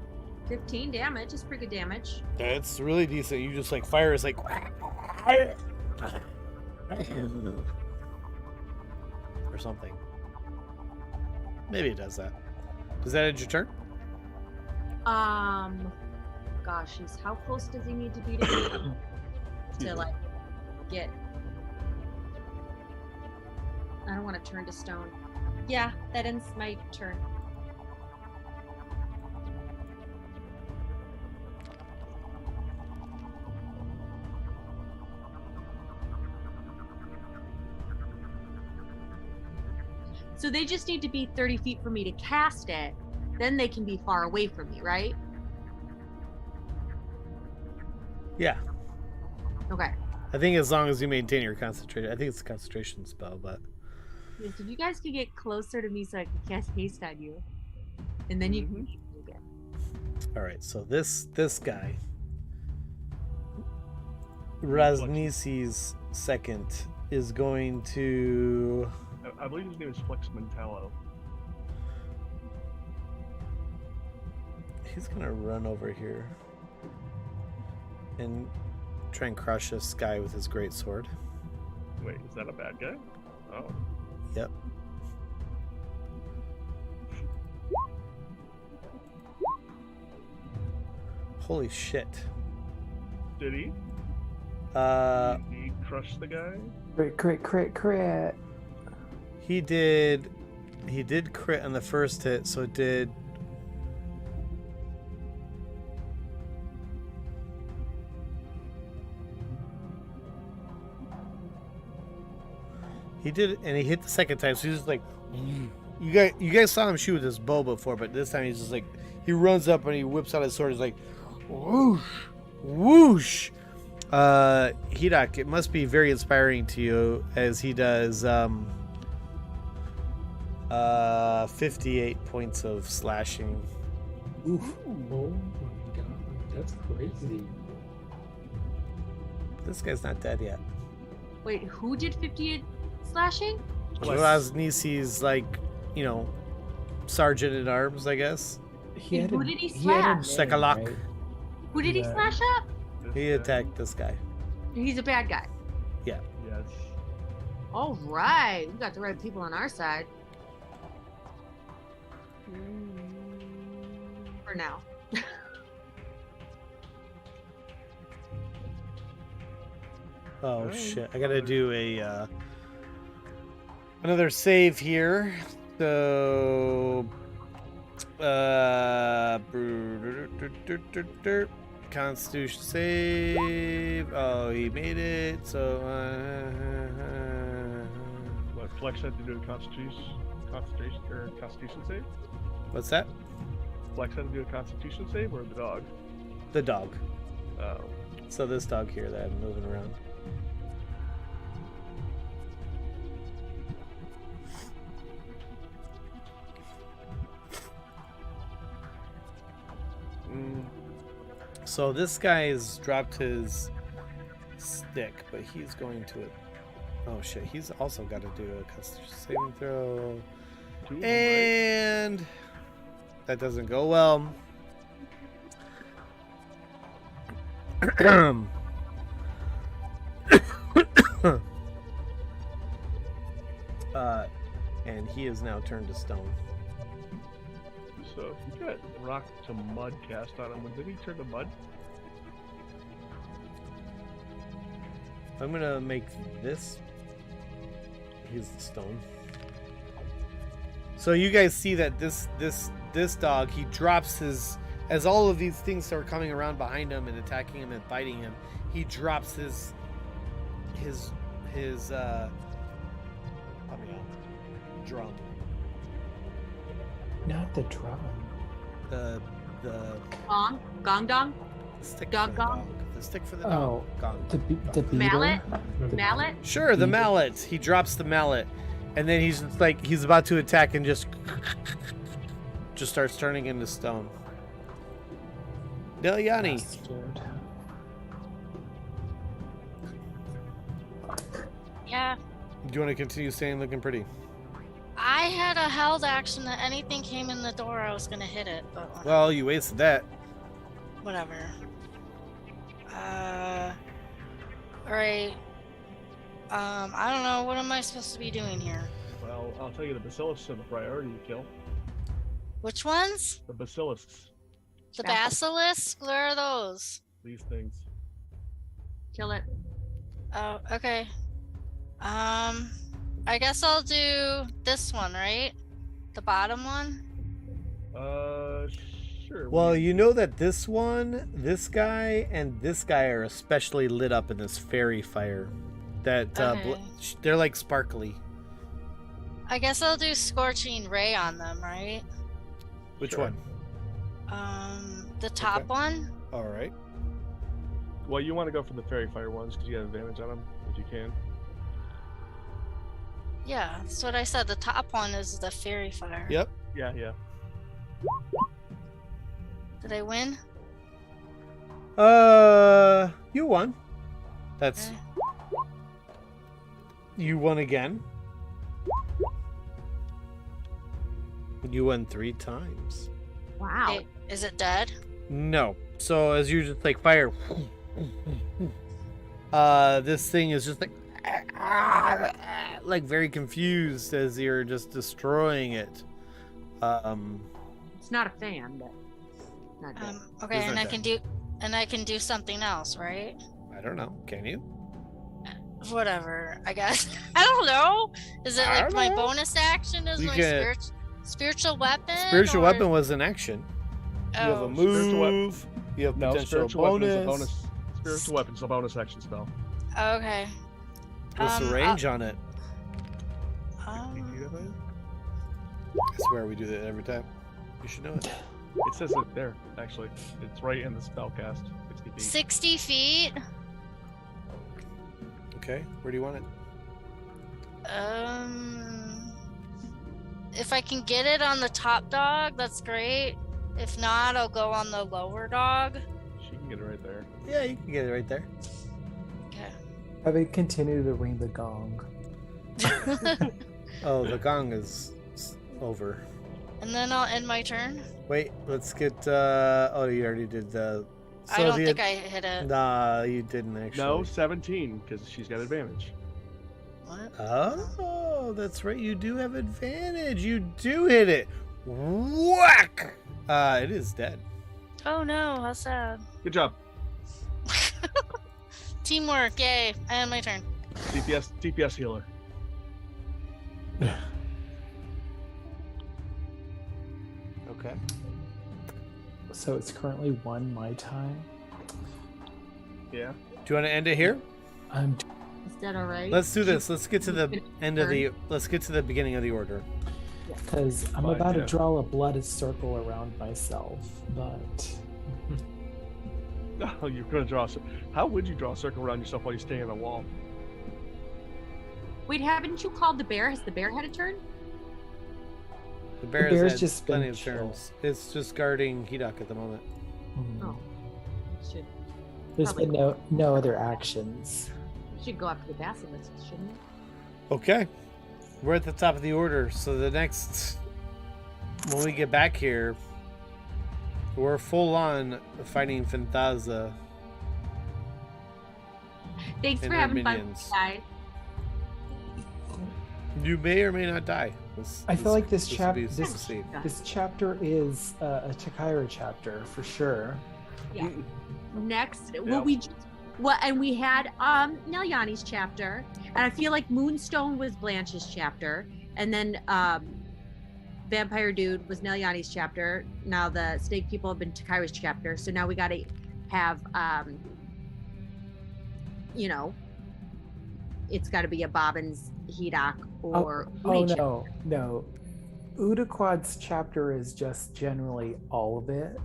15 damage is pretty good damage. That's really decent. You just like fire is like or something. Maybe it does that. Does that end your turn? Gosh, how close does he need to be to me to like get? I don't want to turn to stone. Yeah, that ends my turn. So they just need to be 30 feet for me to cast it. Then they can be far away from me, right? Yeah. Okay. I think as long as you maintain your concentration. I think it's a concentration spell, but Yeah, so you guys can get closer to me so I can cast haste on you. And then you can keep me again. all right. So this guy, Raznisi's second, is going to. I believe his name is Flex Mentallo. He's gonna run over here and try and crush this guy with his great sword. Wait, is that a bad guy? Oh. Yep. Holy shit. Did he? Did he crush the guy? Crit. He did crit on the first hit, so it did. He did, and he hit the second time, so he's just like, you guys saw him shoot with his bow before, but this time he's just like, he runs up and he whips out his sword. He's like, whoosh, whoosh. Hidak, it must be very inspiring to you as he does 58 points of slashing. Oof. Oh my god, that's crazy. This guy's not dead yet. Wait, who did 58 slashing? Raznisi's like, sergeant at arms, I guess. Who did he slash? Sekalak. Right? Who did he Yeah. slash up? He attacked this guy. He's a bad guy. Yes. All right, we got the right people on our side. For now. Oh shit! I gotta do a another save here. So, Constitution save. Oh, he made it. So, What, Flex had to do a Constitution save? what's that? Flex had to do a Constitution save, or the dog? The dog. Oh. So this dog here that I'm moving around. So this guy has dropped his stick, but he's going to. Oh shit! He's also got to do a Constitution saving throw, Two of them, and that doesn't go well. And he is now turned to stone. right? So if you got rock to mud cast on him, did he turn to mud? I'm gonna make this. He's the stone. So you guys see that this dog, he drops his, as all of these things are coming around behind him and attacking him and biting him, he drops his drum. Not the drum. The Gong dong? stick Dog for the gong? dog. The stick for the Oh, dog. Gong. the beater. Mallet? Mallet? Sure, the Beater. mallet. He drops the mallet, and then he's just like he's about to attack and just starts turning into stone. Deliani. Bastard. Yeah. Do you want to continue staying looking pretty? I had a held action that anything came in the door, I was gonna hit it, but Well, you wasted that. whatever. Alright. I don't know. What am I supposed to be doing here? Well, I'll tell you, the basilisks are the priority to kill. Which ones? The basilisks. The basilisk? Where are those? These things. Kill it. Oh, okay. I guess I'll do this one, right? The bottom one? Sure. Well, you know that this one, this guy, and this guy are especially lit up in this fairy fire. That Okay. they're like sparkly. I guess I'll do Scorching Ray on them, right? Which Sure. one? The top Okay. one? All right. Well, you want to go for the fairy fire ones because you have advantage on them if you can. Yeah, that's what I said. The top one is the fairy fire. Yep. Yeah, yeah. Did I win? You won. That's Okay. you won again. You won 3 times. Wow. Hey, is it dead? No. So as you just like fire, this thing is just like very confused as you're just destroying it. It's not a fan, but not dead. Okay, Isn't and I dead. can do something else, right? I don't know. Can you? Whatever, I guess. I don't know. Is it I like don't my know. bonus action is You my can- spiritual weapon? Spiritual or- weapon was an action. You have a Oh, Spiritual weapon- move. You have No, potential spiritual weapon is a bonus. bonus. Spiritual weapon's a bonus action spell. okay. What's the range on it? Um, I swear we do that every time. You should know it. It says it there, actually. It's right in the spell cast. 60 feet. 60 feet. Okay, where do you want it? If I can get it on the top dog, that's great. If not, I'll go on the lower dog. She can get it right there. Yeah, you can get it right there. Okay. I would continue to ring the gong. Oh, the gong is over. And then I'll end my turn. Wait, let's get. Oh, you already did the. I don't think I hit it. Nah, you didn't actually. No, 17, because she's got advantage. What? Oh, that's right. You do have advantage. You do hit it. Whack! It is dead. Oh no, how sad. Good job. Teamwork, yay. I end my turn. DPS healer. Okay. So it's currently 1 my time. Yeah. Do you want to end it here? I'm Is that all right? Let's do this. Let's get to the end of the. Let's get to the beginning of the order. because I'm Fine, about yeah. to draw a blooded circle around myself, but Oh, you're gonna draw. How would you draw a circle around yourself while you stay on a wall? Wait, haven't you called the bear? Has the bear had a turn? The bear bear's has just had plenty been of chill. turns. It's just guarding Hidok at the moment. Oh, should there's probably been no other actions. should go after the basilisk, shouldn't it? Okay. We're at the top of the order, so the next when we get back here, we're full on fighting Fanthaza Thanks and for her having fun, minions. guys. You may or may not die. I feel like this will chapter be this, see. this chapter is a Takira chapter for sure. Yeah. Next, Yeah. and we had Nelyani's chapter, and I feel like Moonstone was Blanche's chapter, and then Vampire Dude was Nelyani's chapter. Now the Snake People have been Takira's chapter, so now we got to have it's got to be a Bobbins, Hedok, or no. Udaquad's chapter is just generally all of it.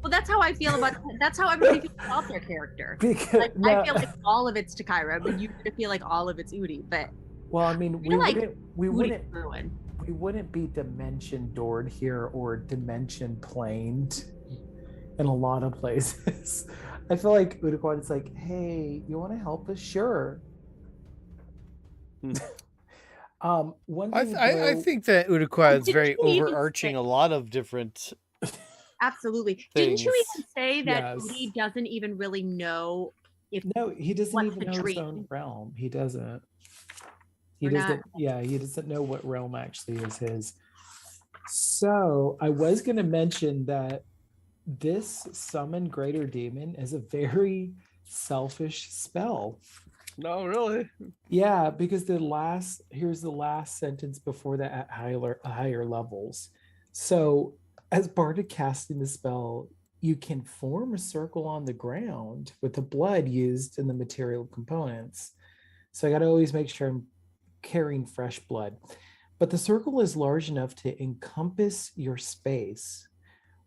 Well, that's how I feel about. That's how everybody feels about their character. Because like, I feel like all of it's Takira, but you feel like all of it's Udi. But well, I mean, we wouldn't be dimension doored here or dimension planed in a lot of places. I feel like Udaquad is like, hey, you want to help us? Sure. I think that Udaquad is very overarching a lot of different. Absolutely. Things. Didn't you even say that Udi doesn't even really know if? No, he doesn't even know his own realm. He doesn't. He doesn't know what realm actually is his. So I was going to mention that this summon greater demon is a very selfish spell. No, really? Yeah, because here's the last sentence before that at higher levels. So as part of casting the spell, you can form a circle on the ground with the blood used in the material components. So I got to always make sure I'm carrying fresh blood. But the circle is large enough to encompass your space.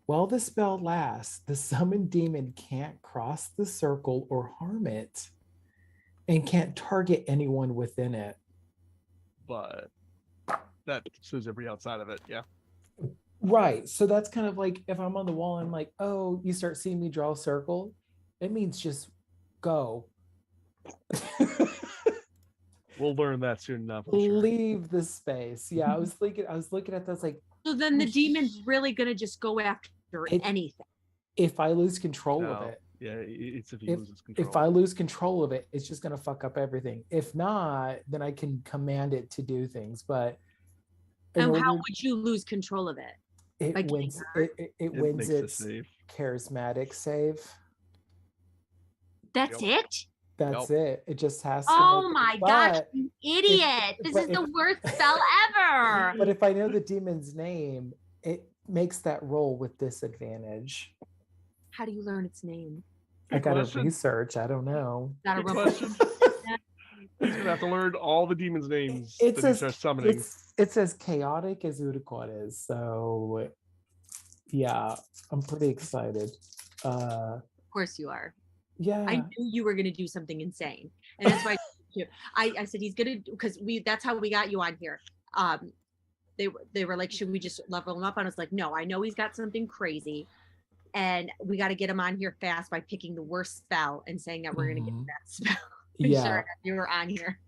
While the spell lasts, the summoned demon can't cross the circle or harm it, and can't target anyone within it. But that says every outside of it, yeah. Right. So that's kind of like if I'm on the wall, I'm like, oh, you start seeing me draw a circle. It means just go. We'll learn that soon enough. Leave the space. Yeah, I was looking at this like. So then the demon's really gonna just go after anything. If I lose control of it. Yeah, it's if he loses control. If I lose control of it, it's just gonna fuck up everything. If not, then I can command it to do things. But and how would you lose control of it? It wins. It wins its charismatic save. That's it. That's it. It just has to. Oh my gosh, you idiot! This is the worst spell ever. But if I know the demon's name, it makes that roll with disadvantage. How do you learn its name? I gotta research. I don't know. Got a question. He's gonna have to learn all the demons' names that he starts summoning. It's as chaotic as Udaquad is, so yeah, I'm pretty excited. Of course you are. Yeah, I knew you were gonna do something insane, and that's why I said he's gonna, because that's how we got you on here. They were like, should we just level him up? And I was like, no, I know he's got something crazy, and we got to get him on here fast by picking the worst spell and saying that we're gonna get that spell. Yeah, sure you were on here.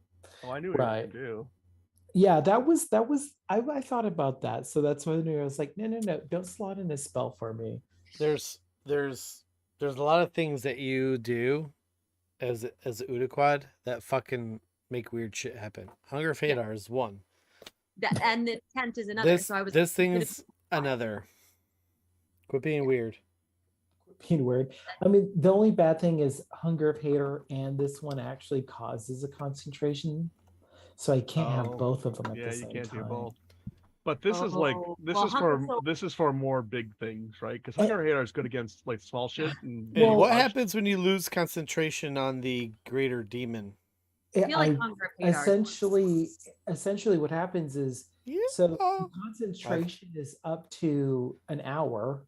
Oh, I knew what you were gonna do. Yeah, that was I thought about that, so that's why I was like, no, don't slot in a spell for me. There's a lot of things that you do as Udaquad that fucking make weird shit happen. Hunger of Hadar is one. And the tent is another. This thing's another. Quit being weird. I mean, the only bad thing is Hunger of Hadar, and this one actually causes a concentration, so I can't have both of them at the same time. Yeah, you can't do both. But this is for more big things, right? Because Hunger of Hadar is good against like small shit. And what happens when you lose concentration on the greater demon? Essentially, what happens is concentration is up to an hour.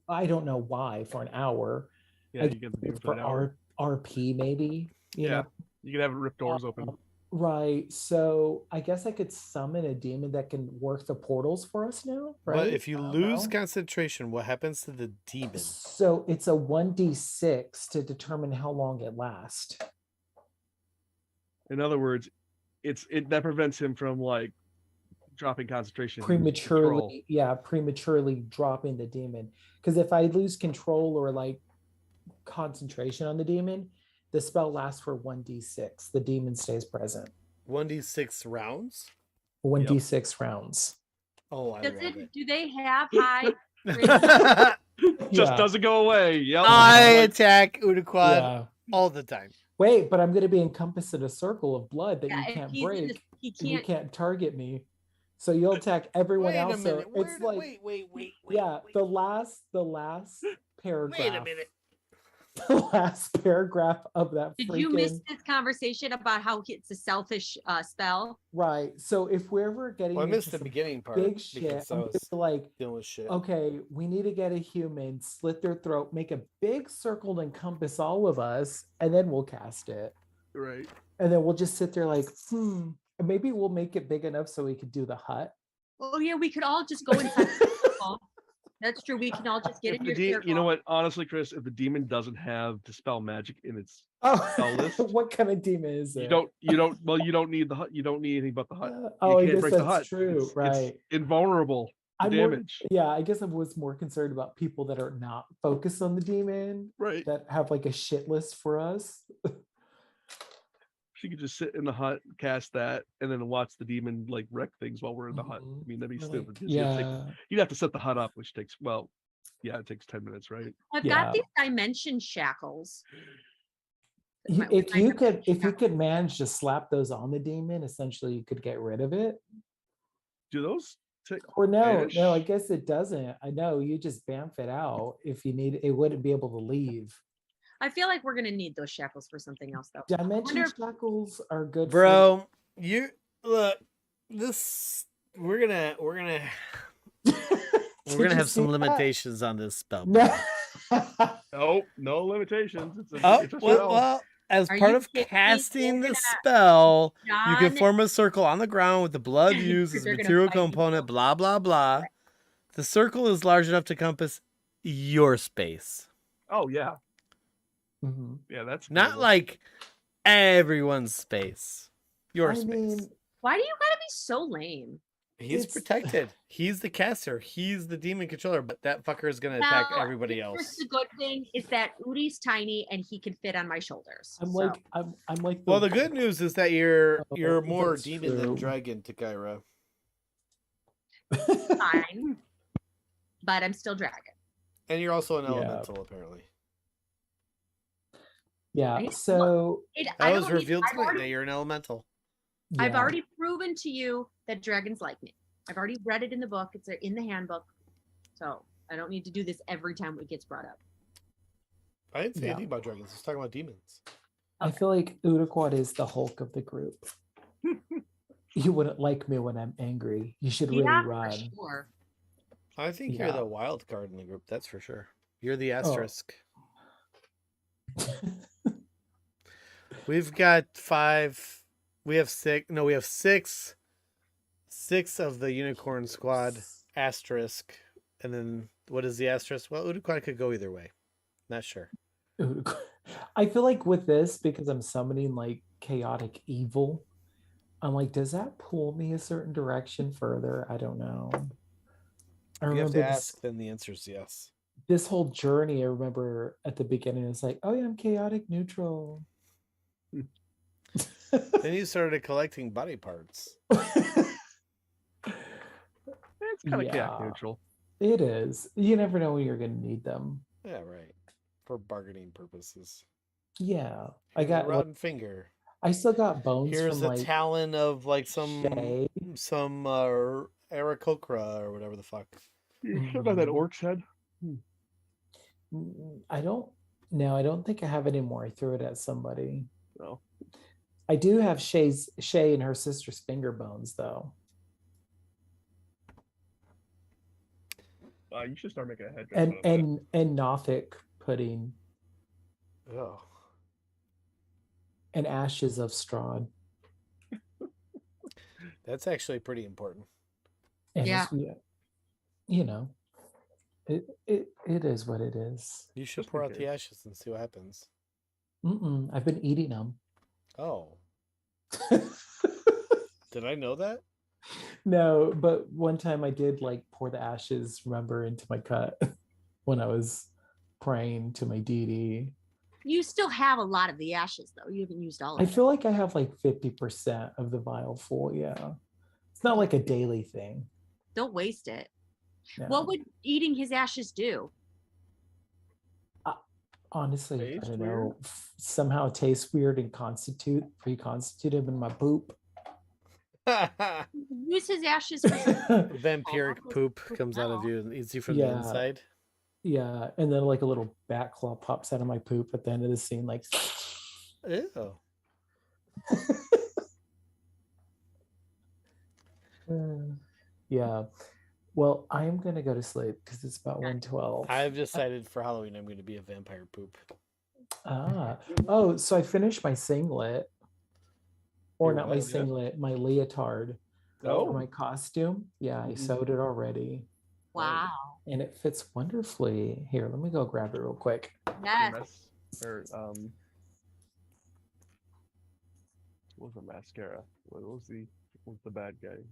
I don't know why for an hour. Yeah, you can do it for an hour. RP maybe. You know? You can have it rip doors open. Right. So I guess I could summon a demon that can work the portals for us now, right? But if you lose concentration, what happens to the demon? So it's a 1d6 to determine how long it lasts. In other words, that prevents him from like dropping concentration prematurely dropping the demon. Because if I lose control or like concentration on the demon, the spell lasts for 1d6. The demon stays present. 1d6 rounds? 1d6 rounds. Oh, I love it. Do they have high? Just doesn't go away. Yep. I attack Udaquad all the time. Wait, but I'm going to be encompassed in a circle of blood that you can't break. You can't target me. So you'll attack everyone else. So it's like, wait. The last paragraph. Wait a minute. the last paragraph of that. Did you miss this conversation about how it's a selfish spell? Right. So if we're ever getting I into missed the some beginning part big shit, because I I'm was like, dealing with shit. okay, we need to get a human, slit their throat, make a big circle to encompass all of us, and then we'll cast it. Right. And then we'll just sit there like, and maybe we'll make it big enough so we could do the hut. Oh yeah, we could all just go inside the circle. That's true. We can all just get in your circle. You know what? Honestly, Chris, if the demon doesn't have dispel magic in its spell list, what kind of demon is it? You don't need the hut. You don't need anything but the hut. I guess that's true. Right. It's invulnerable to damage. I guess I was more concerned about people that are not focused on the demon. Right. That have like a shit list for us. She could just sit in the hut, cast that, and then watch the demon like wreck things while we're in the hut. I mean, that'd be stupid. You'd have to set the hut up, which takes it takes 10 minutes, right? I've got these dimension shackles. If you could manage to slap those on the demon, essentially you could get rid of it. Do those no, I guess it doesn't. I know you just bamf it out. If you need it, wouldn't be able to leave. I feel like we're gonna need those shackles for something else, though. Dimension shackles are good. Bro, you look. This we're gonna have some limitations on this spell. No limitations. Well, as part of casting the spell, you can form a circle on the ground with the blood used as a material component. Blah blah blah. The circle is large enough to encompass your space. Oh yeah. Mm-hmm. Yeah, that's not like everyone's space. Your space. Why do you gotta be so lame? He's protected. He's the caster. He's the demon controller, but that fucker is gonna attack everybody else. The good thing is that Udi's tiny and he can fit on my shoulders. I'm like. Well, the good news is that you're more demon than dragon, Takaira. Fine, but I'm still dragon. And you're also an elemental, apparently. Yeah, so that was revealed tonight that you're an elemental. Yeah. I've already proven to you that dragons like me. I've already read it in the book. It's in the handbook. So I don't need to do this every time it gets brought up. I didn't say anything about dragons. I was talking about demons. I feel like Udaquad is the Hulk of the group. You wouldn't like me when I'm angry. You should really run. For sure. I think you're the wild card in the group. That's for sure. You're the asterisk. We've got 5. We have 6. No, we have 6. 6 of the unicorn squad asterisk. And then what is the asterisk? Well, Udaquad could go either way. Not sure. I feel like with this, because I'm summoning like chaotic evil, I'm like, does that pull me a certain direction further? I don't know. You have to ask, then the answer is yes. This whole journey, I remember at the beginning, it's like, oh yeah, I'm chaotic neutral. Then you started collecting body parts. It's kind of chaotic neutral. It is. You never know when you're going to need them. Yeah, right. For bargaining purposes. Yeah. I got rotten finger. I still got bones. Here's from, a talon of like some Aarakocra or whatever the fuck. You sure about that orc's head? I don't think I have it anymore. I threw it at somebody. No. I do have Shay and her sister's finger bones though. You should start making a headdress. And Nothic pudding. Oh. And ashes of Strahd. That's actually pretty important. And you know, it is what it is. You should pour out the ashes and see what happens. I've been eating them. Oh. Did I know that? No, but one time I did like pour the ashes, remember, into my cut when I was praying to my deity. You still have a lot of the ashes though. You haven't used all of it. I feel like I have like 50% of the vial full. Yeah. It's not like a daily thing. Don't waste it. No. What would eating his ashes do? Honestly, I don't know. Somehow it tastes weird and reconstitute him in my poop. Use his ashes for vampiric poop comes out of you and eats you from the inside. Yeah, and then like a little bat claw pops out of my poop at the end of the scene, like. Ew. Yeah. Well, I'm gonna go to sleep because it's about 1:12. I've decided for Halloween I'm going to be a vampire poop. Oh, so I finished my singlet, or Your not what? my Yeah. singlet, my leotard Oh. for my costume. Yeah, I sewed it already, Wow. and it fits wonderfully. Here, let me go grab it real quick. Yes. Or what was the mascara? What was the bad guy?